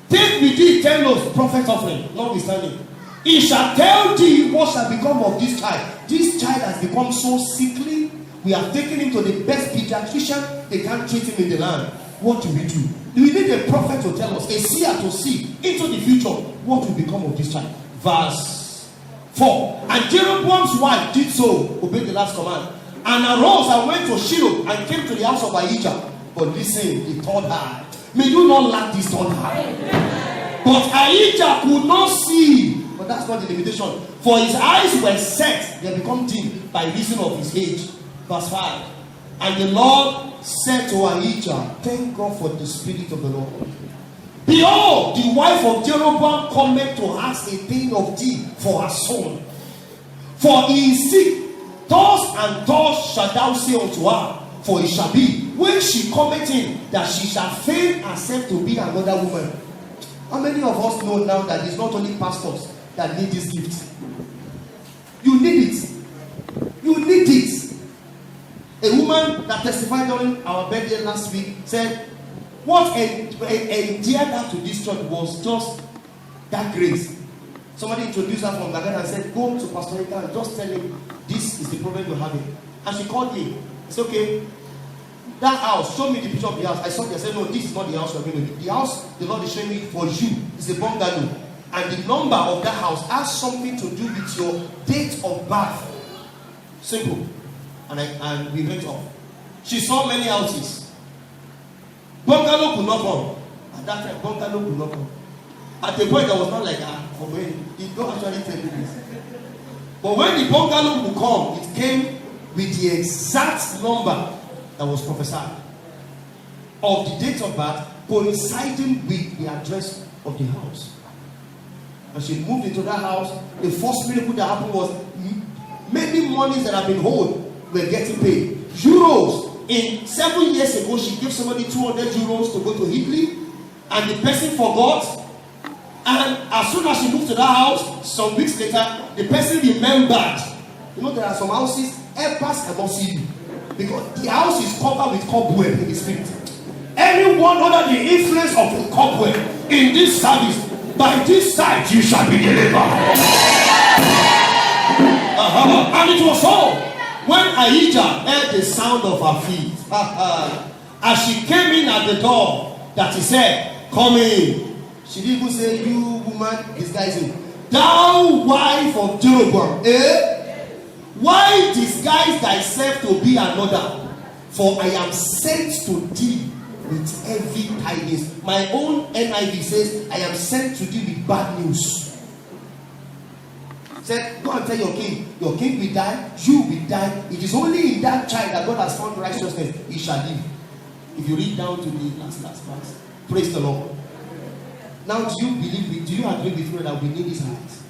Take with thee 10 loaves, prophet offering, notwithstanding. He shall tell thee what shall become of this child. This child has become so sickly. We have taken him to the best pediatrician. They can't treat him in the land. What do we do? We need a prophet to tell us, a seer to see into the future what will become of this child. Verse 4. And Jeroboam's wife did so, obeyed the last command, and arose and went to Shiloh and came to the house of Ahijah. But listen, the third eye. May you not lack this third eye. But Ahijah could not see. But that's not the limitation. For his eyes were set, they become dim by reason of his age. Verse 5. And the Lord said to Ahijah, thank God for the Spirit of the Lord. Behold, the wife of Jeroboam cometh to ask a thing of thee for her son. For he is sick. Thus and thus shalt thou say unto her, for it shall be, when she cometh in, that she shall feign herself to be another woman. How many of us know now that it's not only pastors that need this gift? You need it. You need it. A woman that testified during our birthday last week said, what endeared her to this church was just that grace. Somebody introduced her from Ghana and said, go to Pastor Rita and just tell him this is the problem you're having. And she called me. I said, okay, that house, show me the picture of the house. I saw it. I said, no, this is not the house you're going to. The house the Lord is showing me for you is a bungalow. And the number of that house has something to do with your date of birth. Simple. And we went off. She saw many houses. Bungalow could not come. At that time, bungalow could not come. At the point, I was not like, for when he don't actually tell me this. But when the bungalow would come, it came with the exact number that was prophesied of the date of birth coinciding with the address of the house. And she moved into that house. The first miracle that happened was many monies that have been owed were getting paid. Euros. In 7 years ago, she gave somebody 200 euros to go to Italy, and the person forgot. And as soon as she moved to that house, some weeks later, the person remembered. You know, there are some houses, helpers cannot see you because the house is covered with cobweb in the spirit. Anyone under the influence of a cobweb in this service, by this side you shall be delivered. And it was so. When Ahijah heard the sound of her feet, as she came in at the door, that he said, come in. She didn't even say, you woman, disguise him. Thou wife of Jeroboam, why disguise thyself to be another? For I am sent to thee with heavy tidings. My own NIV says, I am sent to thee with bad news. Said, go and tell your king will die, you will die. It is only in that child that God has found righteousness, he shall live. If you read down to the last verse, praise the Lord. Now, do you agree with me that we need these eyes?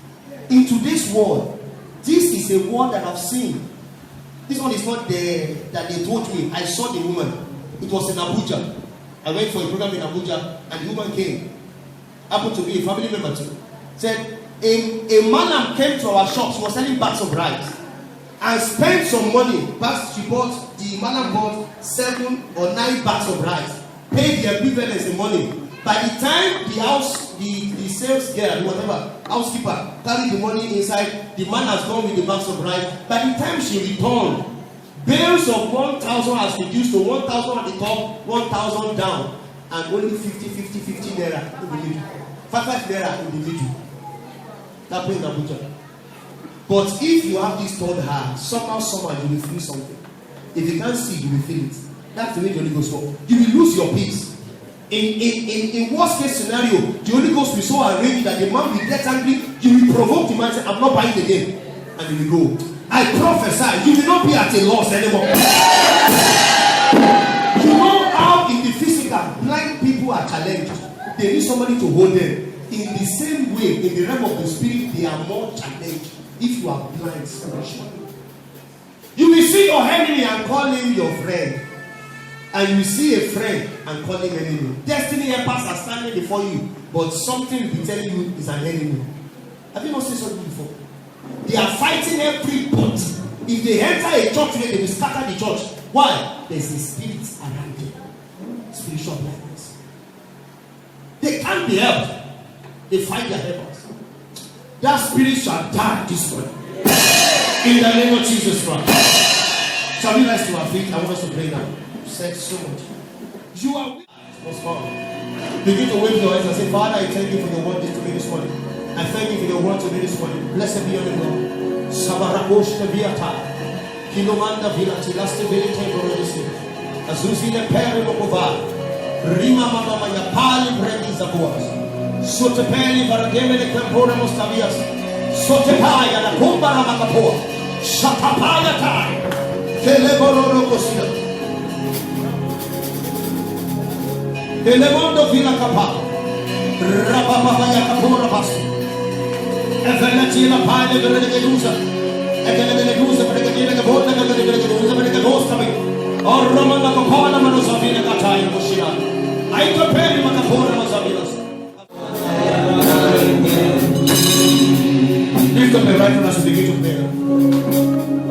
In today's world, this is a word that I've seen. This one is not there that they told me. I saw the woman. It was in Abuja. I went for a program in Abuja, and the woman came. Happened to be a family member too. Said, a man came to our shop. She was selling bags of rice and spent some money. The man bought 7 or 9 bags of rice, paid the equivalent in money. By the time the sales girl, whatever, housekeeper, carried the money inside, the man has gone with the bags of rice. By the time she returned, bills of 1,000 has reduced to 1,000 at the top, 1,000 down, and only 50 naira in the middle. 5 naira in the middle. That brings Abuja. But if you have this third heart, somehow you will feel something. If you can't see, you will feel it. That's the way the Holy Ghost works. You will lose your peace. In worst case scenario, the Holy Ghost will so arrange that the man will get angry. You will provoke the man and say, I'm not buying again. And he will go. I prophesy, you will not be at a loss anymore. You know how in the physical, blind people are challenged. They need somebody to hold them. In the same way, in the realm of the spirit, they are more challenged if you are blind spiritually. You will see your enemy and call him your friend. And you will see a friend and call him enemy. Destiny helpers are standing before you, but something will be telling you is an enemy. Have you not seen something before? They are fighting everybody. If they enter a church today, they will scatter the church. Why? There's a spirit around them. Spiritual blindness. They can't be helped. They fight their helpers. That spirit shall die this morning. In the name of Jesus Christ. Shall we rise to our feet? I want us to pray now. You said so much. You are with us. Begin to wave your hands and say, Father, I thank you for your word to me this morning. I thank you for your word to me this morning. Blessed be your name, Lord. Sabarakosh Tabiata. Kilomanda Vilati, last ability for medicine. Azuzine Pere Mokova. Rima Mama Yapali Bredi Zabuas. Sotepeli Varageme Campora Mostavias. Sotepaya la Kumbara Makapoa. Shatapaya Tai. Teleboro Cosina. Telemondo Villa Capa. Rababaya Kapura Pasu. Evangelia Pine, the Regadusa. Evangelia Pregatina, the Bola, the Regadusa, or Romana Capona Manosavina Kataya Mushina. I prepare Macapona Masavilas. Lift up the right hand as you begin to pray.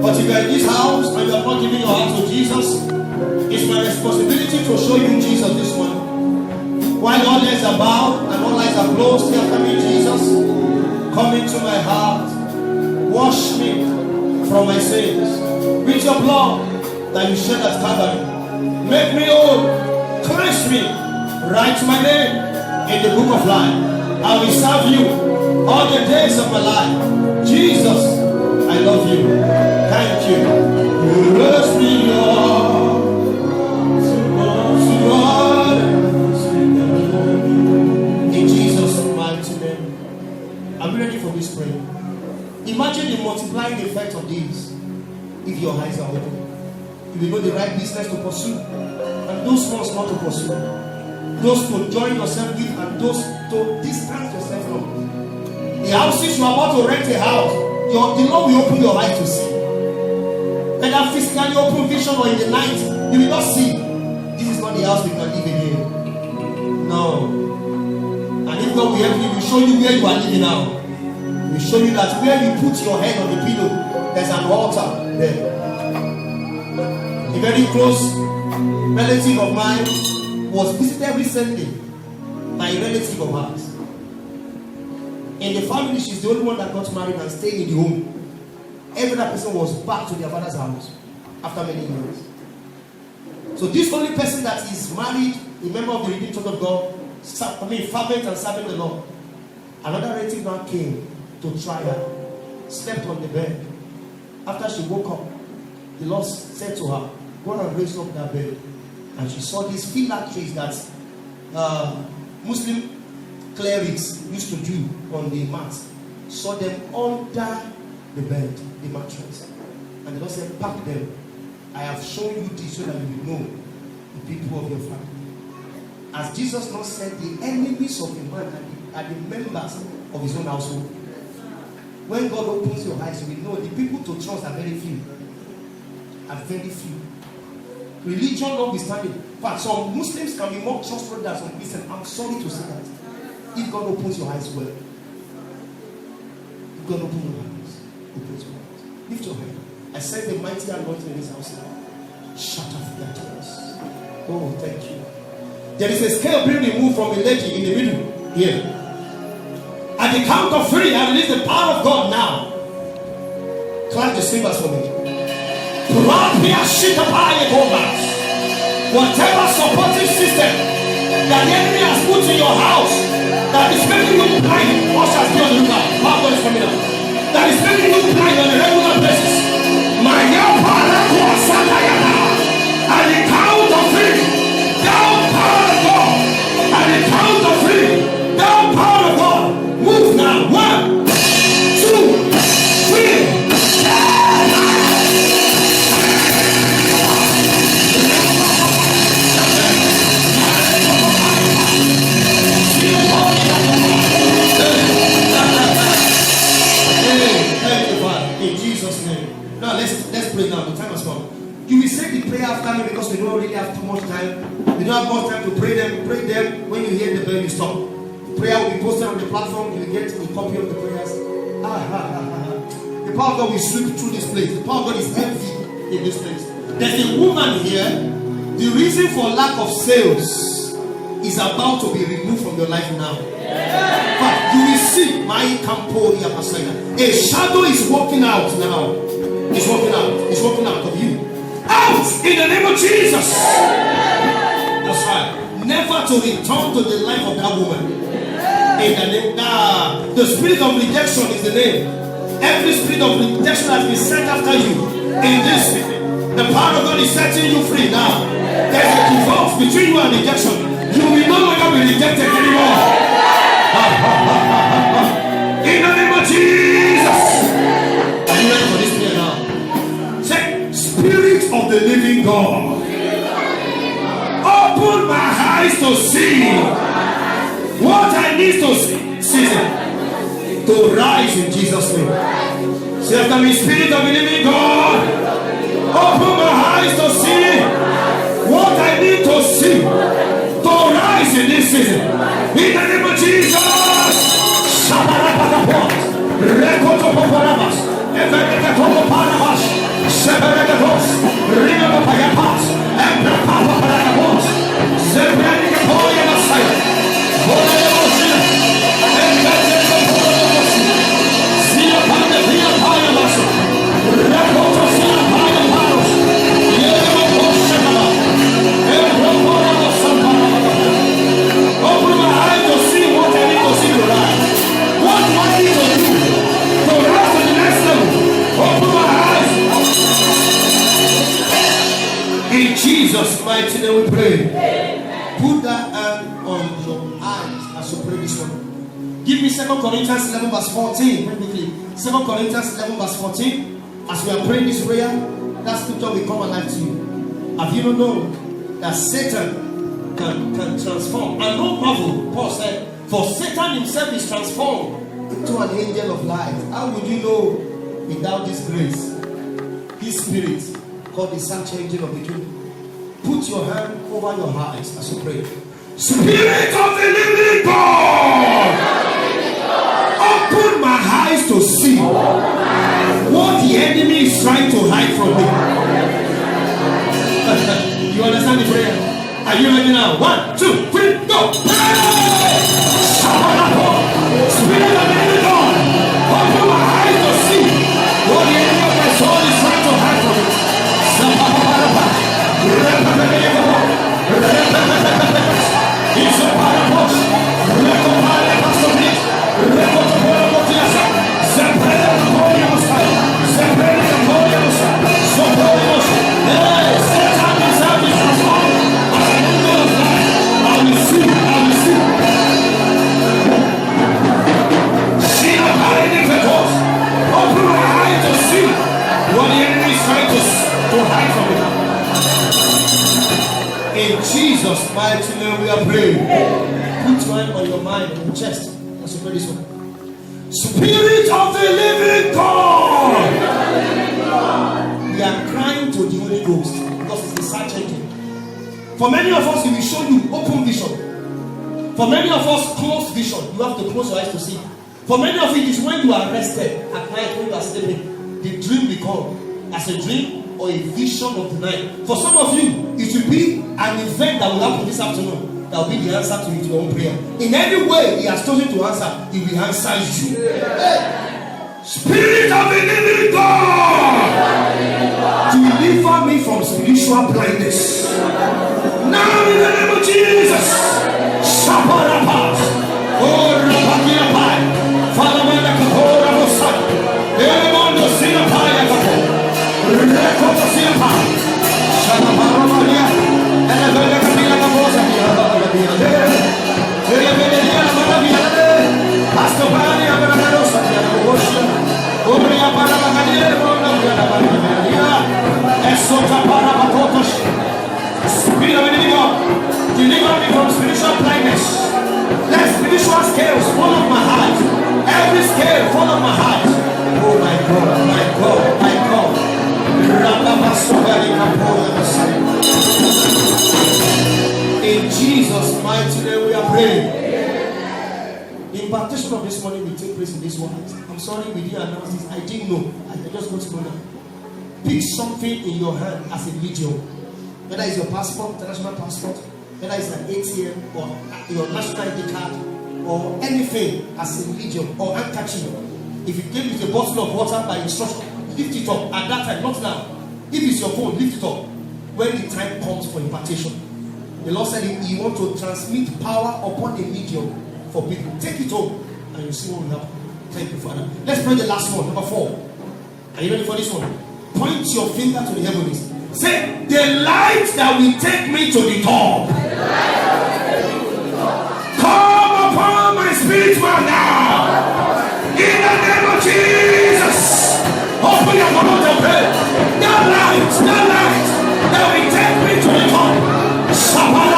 But if you are in this house and you are not giving your heart to Jesus, it's my responsibility to show you Jesus this morning. While all eyes are bowed and all eyes are closed, here coming Jesus, come into my heart, wash me from my sins with your blood that you shed at Calvary. Make me whole, cleanse me, write my name in the book of life. I will serve you all the days of my life. Jesus, I love you. Thank you. You raise me up. In Jesus' mighty name. Are we ready for this prayer? Imagine the multiplying effect of this. If your eyes are open, you will know the right business to pursue and those ones not to pursue. Those to join yourself with and those to distance yourself from. The houses you are about to rent a house, the Lord will open your eyes to see. Whether physically open vision or in the night, you will not see. This is not the house we can live in here. No. And if God will help you, he will show you where you are living now. He will show you that where you put your head on the pillow, there's an altar there. A very close relative of mine was visited recently by a relative of ours. In the family, she's the only one that got married and stayed in the home. Every other person was back to their father's house after many years. So this only person that is married, a member of the Redeemed Church of God, fervent and serving the Lord. Another relative now came to try her, slept on the bed. After she woke up, the Lord said to her, go and raise up that bed. And she saw these phylacteries that Muslim clerics used to do on the mat. Saw them under the bed, the mattress. And the Lord said, pack them. I have shown you this so that you will know the people of your family. As Jesus now said, the enemies of a man are the members of his own household. When God opens your eyes, you will know the people to trust are very few. Are very few. Religion notwithstanding. But some Muslims can be more trustworthy than some Christians. I'm sorry to say that. If God opens your eyes well. If God opens your eyes. Opens your eyes. Lift your hand. I send the mighty anointing in this house now. Shut up that doors. Oh, thank you. There is a scale being removed from a lady in the middle here. At the count of 3, I release the power of God now. Clap the cymbals for me. Whatever supporting system that the enemy has put in your house that is making you blind, ushers be on the lookout. Power God is coming out. That is making you blind on a regular basis. My at the count of 3, down power of God. At the count of 3, down power of God. Move now. 1, 2, 3. Let's pray now. The time has come. You will say the prayer after me because we don't really have too much time. We don't have much time to pray them. Pray them. When you hear the bell, you stop. The prayer will be posted on the platform. You will get a copy of the prayers. The power of God will sweep through this place. The power of God is heavy in this place. There's a woman here. The reason for lack of sales is about to be removed from your life now. But you will see my Camporia Pasaya. A shadow is walking out now. It's walking out. It's walking out of you. Out in the name of Jesus. That's right. Never to return to the life of that woman. In the name. The spirit of rejection is the name. Every spirit of rejection has been sent after you. In this, the power of God is setting you free now. There's a divorce between you and rejection. You will no longer be rejected anymore. In the name of Jesus. Are you ready for this prayer now? Say, Spirit of the living God, open my eyes to see What I need to see to rise in Jesus' name. Say after me, Spirit of the living God, open my eyes to see what I need to see to rise in this season. In the name of Jesus. Open my eyes to see what I need to see to rise. What do I need to do to rise to the next level? Open my eyes. In Jesus' mighty name we pray. Amen. Put that hand on your eyes as you pray this one. Give me 2 Corinthians 11 verse 14. Very quickly. 2 Corinthians 11 verse 14. As we are praying this prayer, that scripture will come alive to you. Have you not known that Satan can transform? And no marvel, Paul said, for Satan himself is transformed into an angel of light. How would you know without this grace? His spirit, called the search angel of the king. Put your hand over your eyes as you pray. Spirit of the living God, open my eyes to see what the enemy is trying to hide from me. You understand the prayer? Are you ready now? 1, 2, 3, go! Spirit of the living God, open my eyes to see what the enemy of my soul is trying to hide from me. It's a paradox. Open my eyes to see what the enemy is trying to hide from me. In Jesus' mighty name we are praying. Put your hand on your mind, on your chest. Let's pray this one. Spirit of the living God. We are crying to the Holy Ghost because it's the search engine. For many of us, He will show you open vision. For many of us, closed vision. You have to close your eyes to see. For many of it is when you are rested at night, when you are sleeping, the dream will come as a dream or a vision of the night. For some of you, it will be an event that will happen this afternoon. That will be the answer to your own prayer. In any way He has chosen to answer, He will answer you. Spirit of the living God, deliver me from spiritual blindness. Now in the name of Jesus. Father, when the Kapora was son, everyone will see a fire. Record to see a fire. Shalabaria, and the Vega Capilla Caposa, Pastor Bani, and the Rosa, Uria Paramacadia, Esota Parabacotos, Spirit of the living God, deliver me from spiritual blindness. Let spiritual scales fall on my heart. Every scale fall on my heart. Oh my God, my God, my God. In Jesus' mighty name we are praying. The impartation of this morning will take place in this world. I'm sorry we didn't announce this. I didn't know. I just got to know now. Pick something in your hand as a medium. Whether it's your passport, international passport, whether it's an ATM or your national ID card or anything as a medium or handkerchief. If you came with a bottle of water by instruction, lift it up at that time, not now. If it's your phone, lift it up when the time comes for impartation. The Lord said He wants to transmit power upon a medium for people. Take it home and you see what will happen. Thank you, Father. Let's pray the last one, number 4. Are you ready for this one? Point your finger to the heavens. Say, the light that will take me to the top. Come upon my spirit man now. In the name of Jesus. Open your mouth and pray. That light that will take me to the top. Shabbat.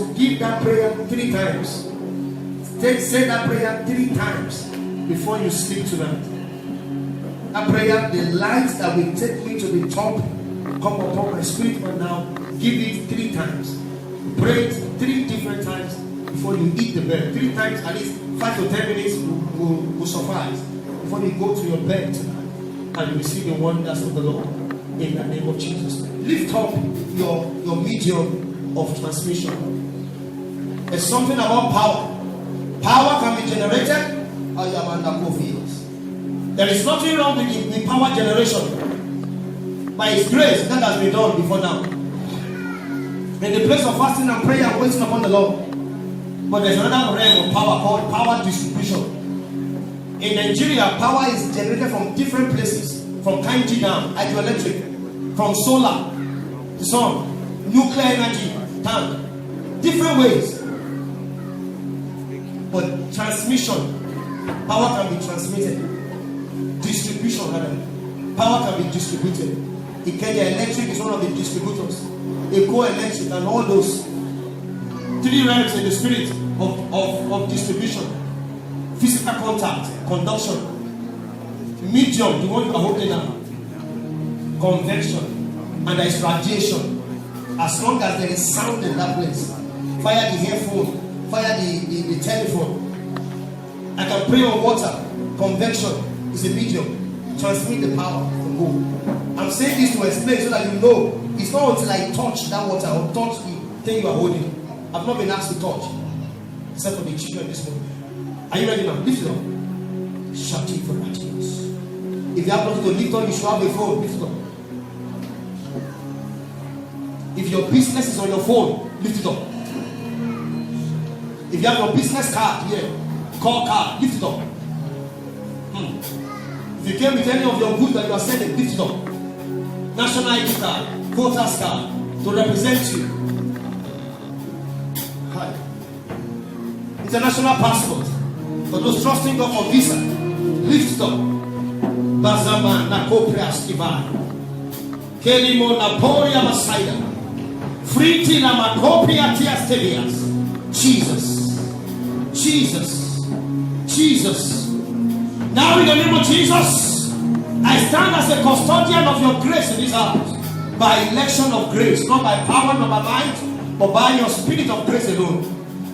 to give that prayer 3 times. Say that prayer 3 times before you sleep tonight. That prayer, the light that will take me to the top, come upon my spirit right now. Give it 3 times. Pray it 3 different times before you eat the bed. 3 times, at least 5 to 10 minutes will suffice before you go to your bed tonight and you receive the wonders of the Lord in the name of Jesus. Lift up your medium of transmission. There's something about power. Power can be generated. There is nothing wrong with the power generation. By His grace, that has been done before now. In the place of fasting and prayer and waiting upon the Lord. But there's another realm of power called power distribution. In Nigeria, power is generated from different places. From Kainji Dam, hydroelectric, from solar, the sun, nuclear energy, tank. Different ways. But transmission, power can be transmitted. Distribution, rather. Power can be distributed. Ikeja Electric is one of the distributors. Eco Electric and all those 3 realms in the spirit of distribution. Physical contact, conduction, medium, the one you are holding now, convection, and there is radiation. As long as there is sound in that place, fire the earphone, fire the telephone. I can pray on water. Convection is a medium. Transmit the power from home. I'm saying this to explain so that you know it's not until I touch that water or touch the thing you are holding. I've not been asked to touch, except for the children this morning. Are you ready now? Lift it up. Shouting for righteousness. If you have nothing to lift up, you should have a phone. Lift it up. If your business is on your phone, lift it up. If you have your business card here, call card, lift it up. If you came with any of your goods that you are selling, lift it up. National ID card, voter's card, to represent you. Hi. International passport, for those trusting God for visa, lift it up. Bazama Nakoprias Divine. Kelimo Naporia Masaida. Friti Namakopria Tiastevias. Jesus. Jesus. Jesus. Now in the name of Jesus, I stand as a custodian of your grace in this house. By election of grace, not by power, not by might, but by your spirit of grace alone.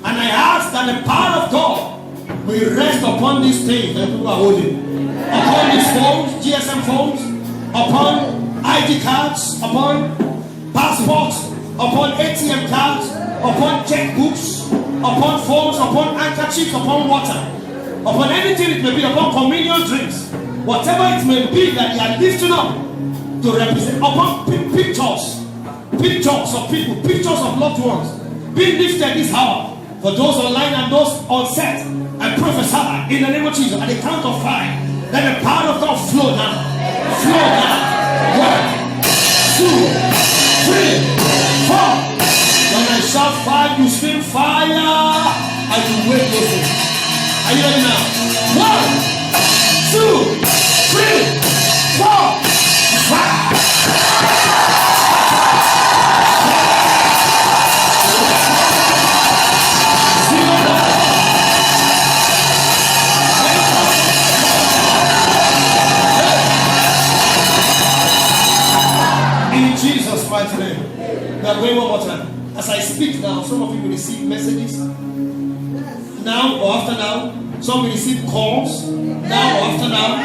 And I ask that the power of God will rest upon these things that people are holding. Upon these phones, GSM phones, upon ID cards, upon passports, upon ATM cards, upon checkbooks, upon phones, upon handkerchiefs, upon water, upon anything it may be, upon communion drinks, whatever it may be that they are lifting up to represent, upon pictures of people, pictures of loved ones being lifted this hour. For those online and those on set, I prophesy in the name of Jesus at the count of 5, let the power of God flow now. Flow now. 1, 2, 3, 4. When I shout 5, you scream fire and you wait those things. Are you ready now? 1, 2, 3, 4, 5. In Jesus' mighty name. We are going one more time. As I speak now, some of you will receive messages now or after now. Some will receive calls now or after now.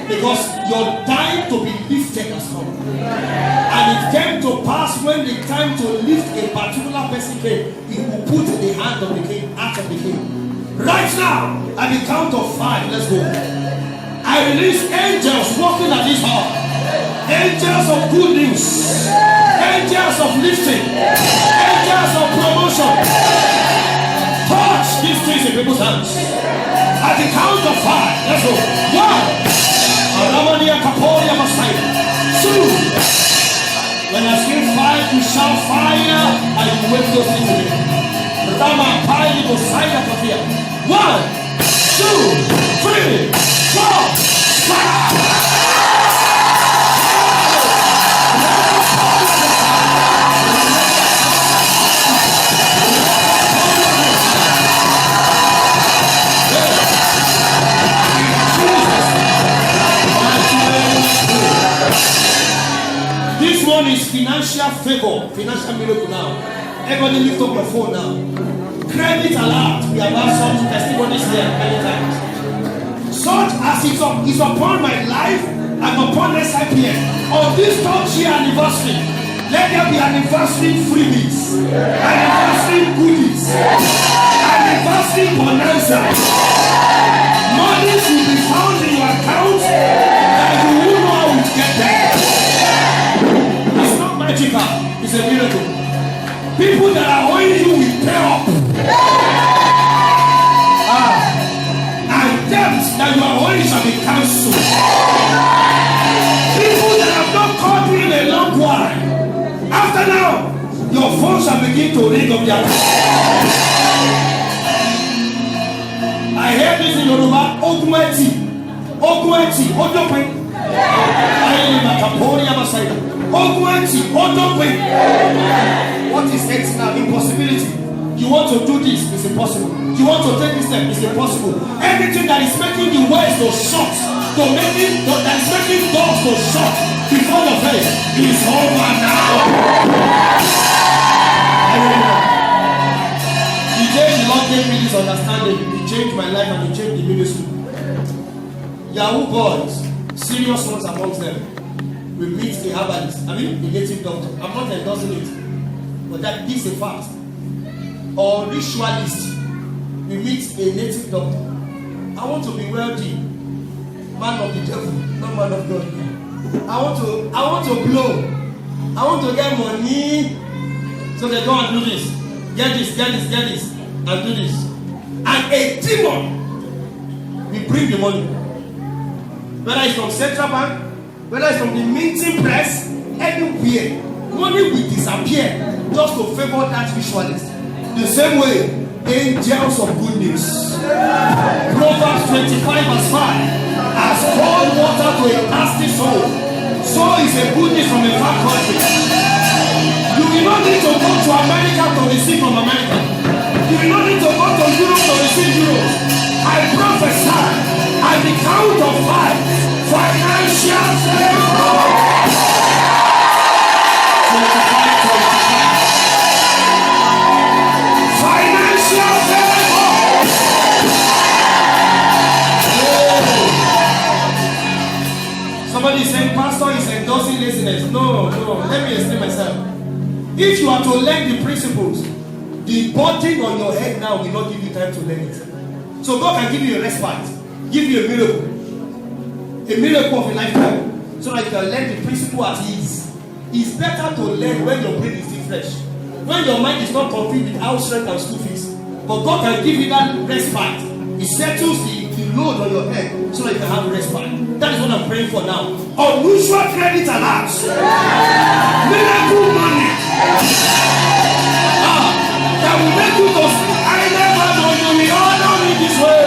Because your time to be lifted has come. And it came to pass when the time to lift a particular person came, he will put in the hand of the king, act of the king. Right now, at the count of 5, let's go. I release angels walking at this hour. Angels of good news, angels of lifting, angels of promotion. Touch these things in people's hands. At the count of 5, let's go. 1. Aramania Kaporia Messiah. 2. When I scream 5, you shout fire and you wave those things to me. Rama Pai Messiah Kafia. 1, 2, 3, 4, 5. financial favor, financial miracle now. Everybody lift up your phone now. Credit alert. We have had some testimonies here many times. Such as is upon my life and upon SIPN. On this 3rd year anniversary, let there be anniversary freebies, anniversary goodies, anniversary bonanza. Money will be found in your account and you won't know how to get there. It's not magical, it's a miracle. People that are owing you will pay up. And debts that you are owing shall be cancelled. People that have not called you in a long while, after now, your phone shall begin to ring up their I hear this in Yoruba, Ogweti, Odope. What is it now? Impossibility. You want to do this, it's impossible. You want to take this step, it's impossible. Everything that is making the ways to shut, that is making doors to shut before your face is over now. The day the Lord gave me this understanding, He changed my life and He changed the ministry. Yahoo boys, serious ones amongst them, we meet the herbalist, a native doctor. I'm not endorsing it, but that is a fact. Or ritualist, we meet a native doctor. I want to be wealthy, man of the devil, not man of God. I want to blow. I want to get money. So they go and do this. Get this, and do this. And a demon will bring the money. Whether it's from Central Bank, whether it's from the minting press, anywhere, money will disappear just to favor that ritualist. The same way, angels of good news. Proverbs 25 verse 5 has poured water to a thirsty soul. So is a good news from a far country. You will not need to go to America to receive from America. You will not need to go to Europe to receive Europe. I prophesy at the count of 5, financial favor. 25. Financial favor. Somebody said, Pastor is endorsing laziness. No. Let me explain myself. If you are to learn the principles, the burden on your head now will not give you time to learn it. So God can give you a respite, give you a miracle of a lifetime, so that you can learn the principle at ease. It's better to learn when your brain is still fresh, when your mind is not confused with house rent and school fees. But God can give you that respite. He settles the load on your head so that you can have respite. That is what I'm praying for now. Unusual credit alerts, miracle money. That will make you go. I never know you will honor me this way.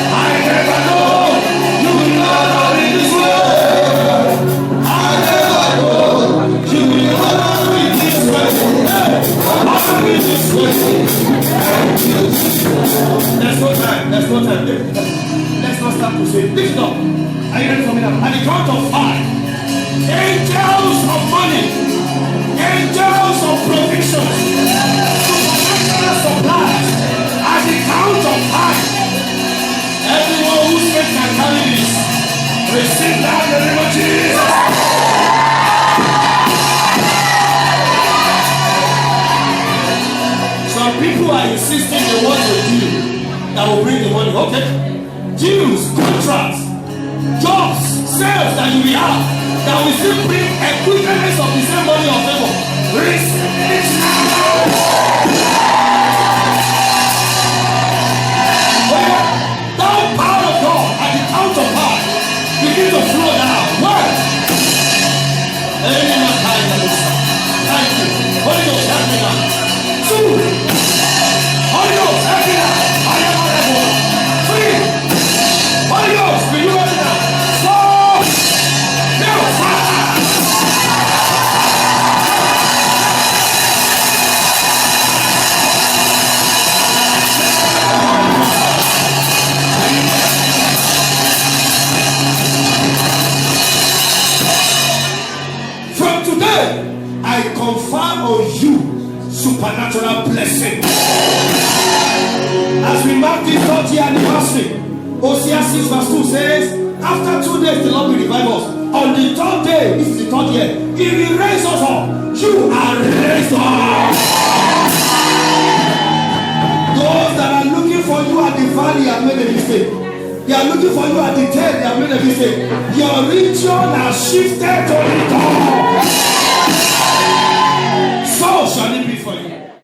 I never know you will honor me this way. I never know you will honor me this way. Honor me this way. There's no time. Let's not start to say. Lift it up. Are you ready for me now? At the count of 5, angels of money, angels of provision, supernatural supplies. At the count of 5, everyone whose faith can carry this, receive that in the name of Jesus. Some people are insisting they want a deal that will bring the money. Okay, deals, contracts, jobs, sales that you will have that will still bring equivalence of the same money or favor. Receive now. Thou power of God at the count of 5 begin to flow now. 1. Thank you. Holy Ghost, help me now. 2. Holy Ghost, help me now. I am not everyone. 3. Holy Ghost, will you help me now? 4. Now, 5. supernatural blessing. As we mark this 3rd year anniversary, Hosea 6 verse 2 says, after 2 days the Lord will revive us. On the 3rd day, this is the 3rd year, He will raise us up. You are raised up. Those that are looking for you at the valley have made a mistake. They are looking for you at the tail, they have made a mistake. Your region has shifted to the top.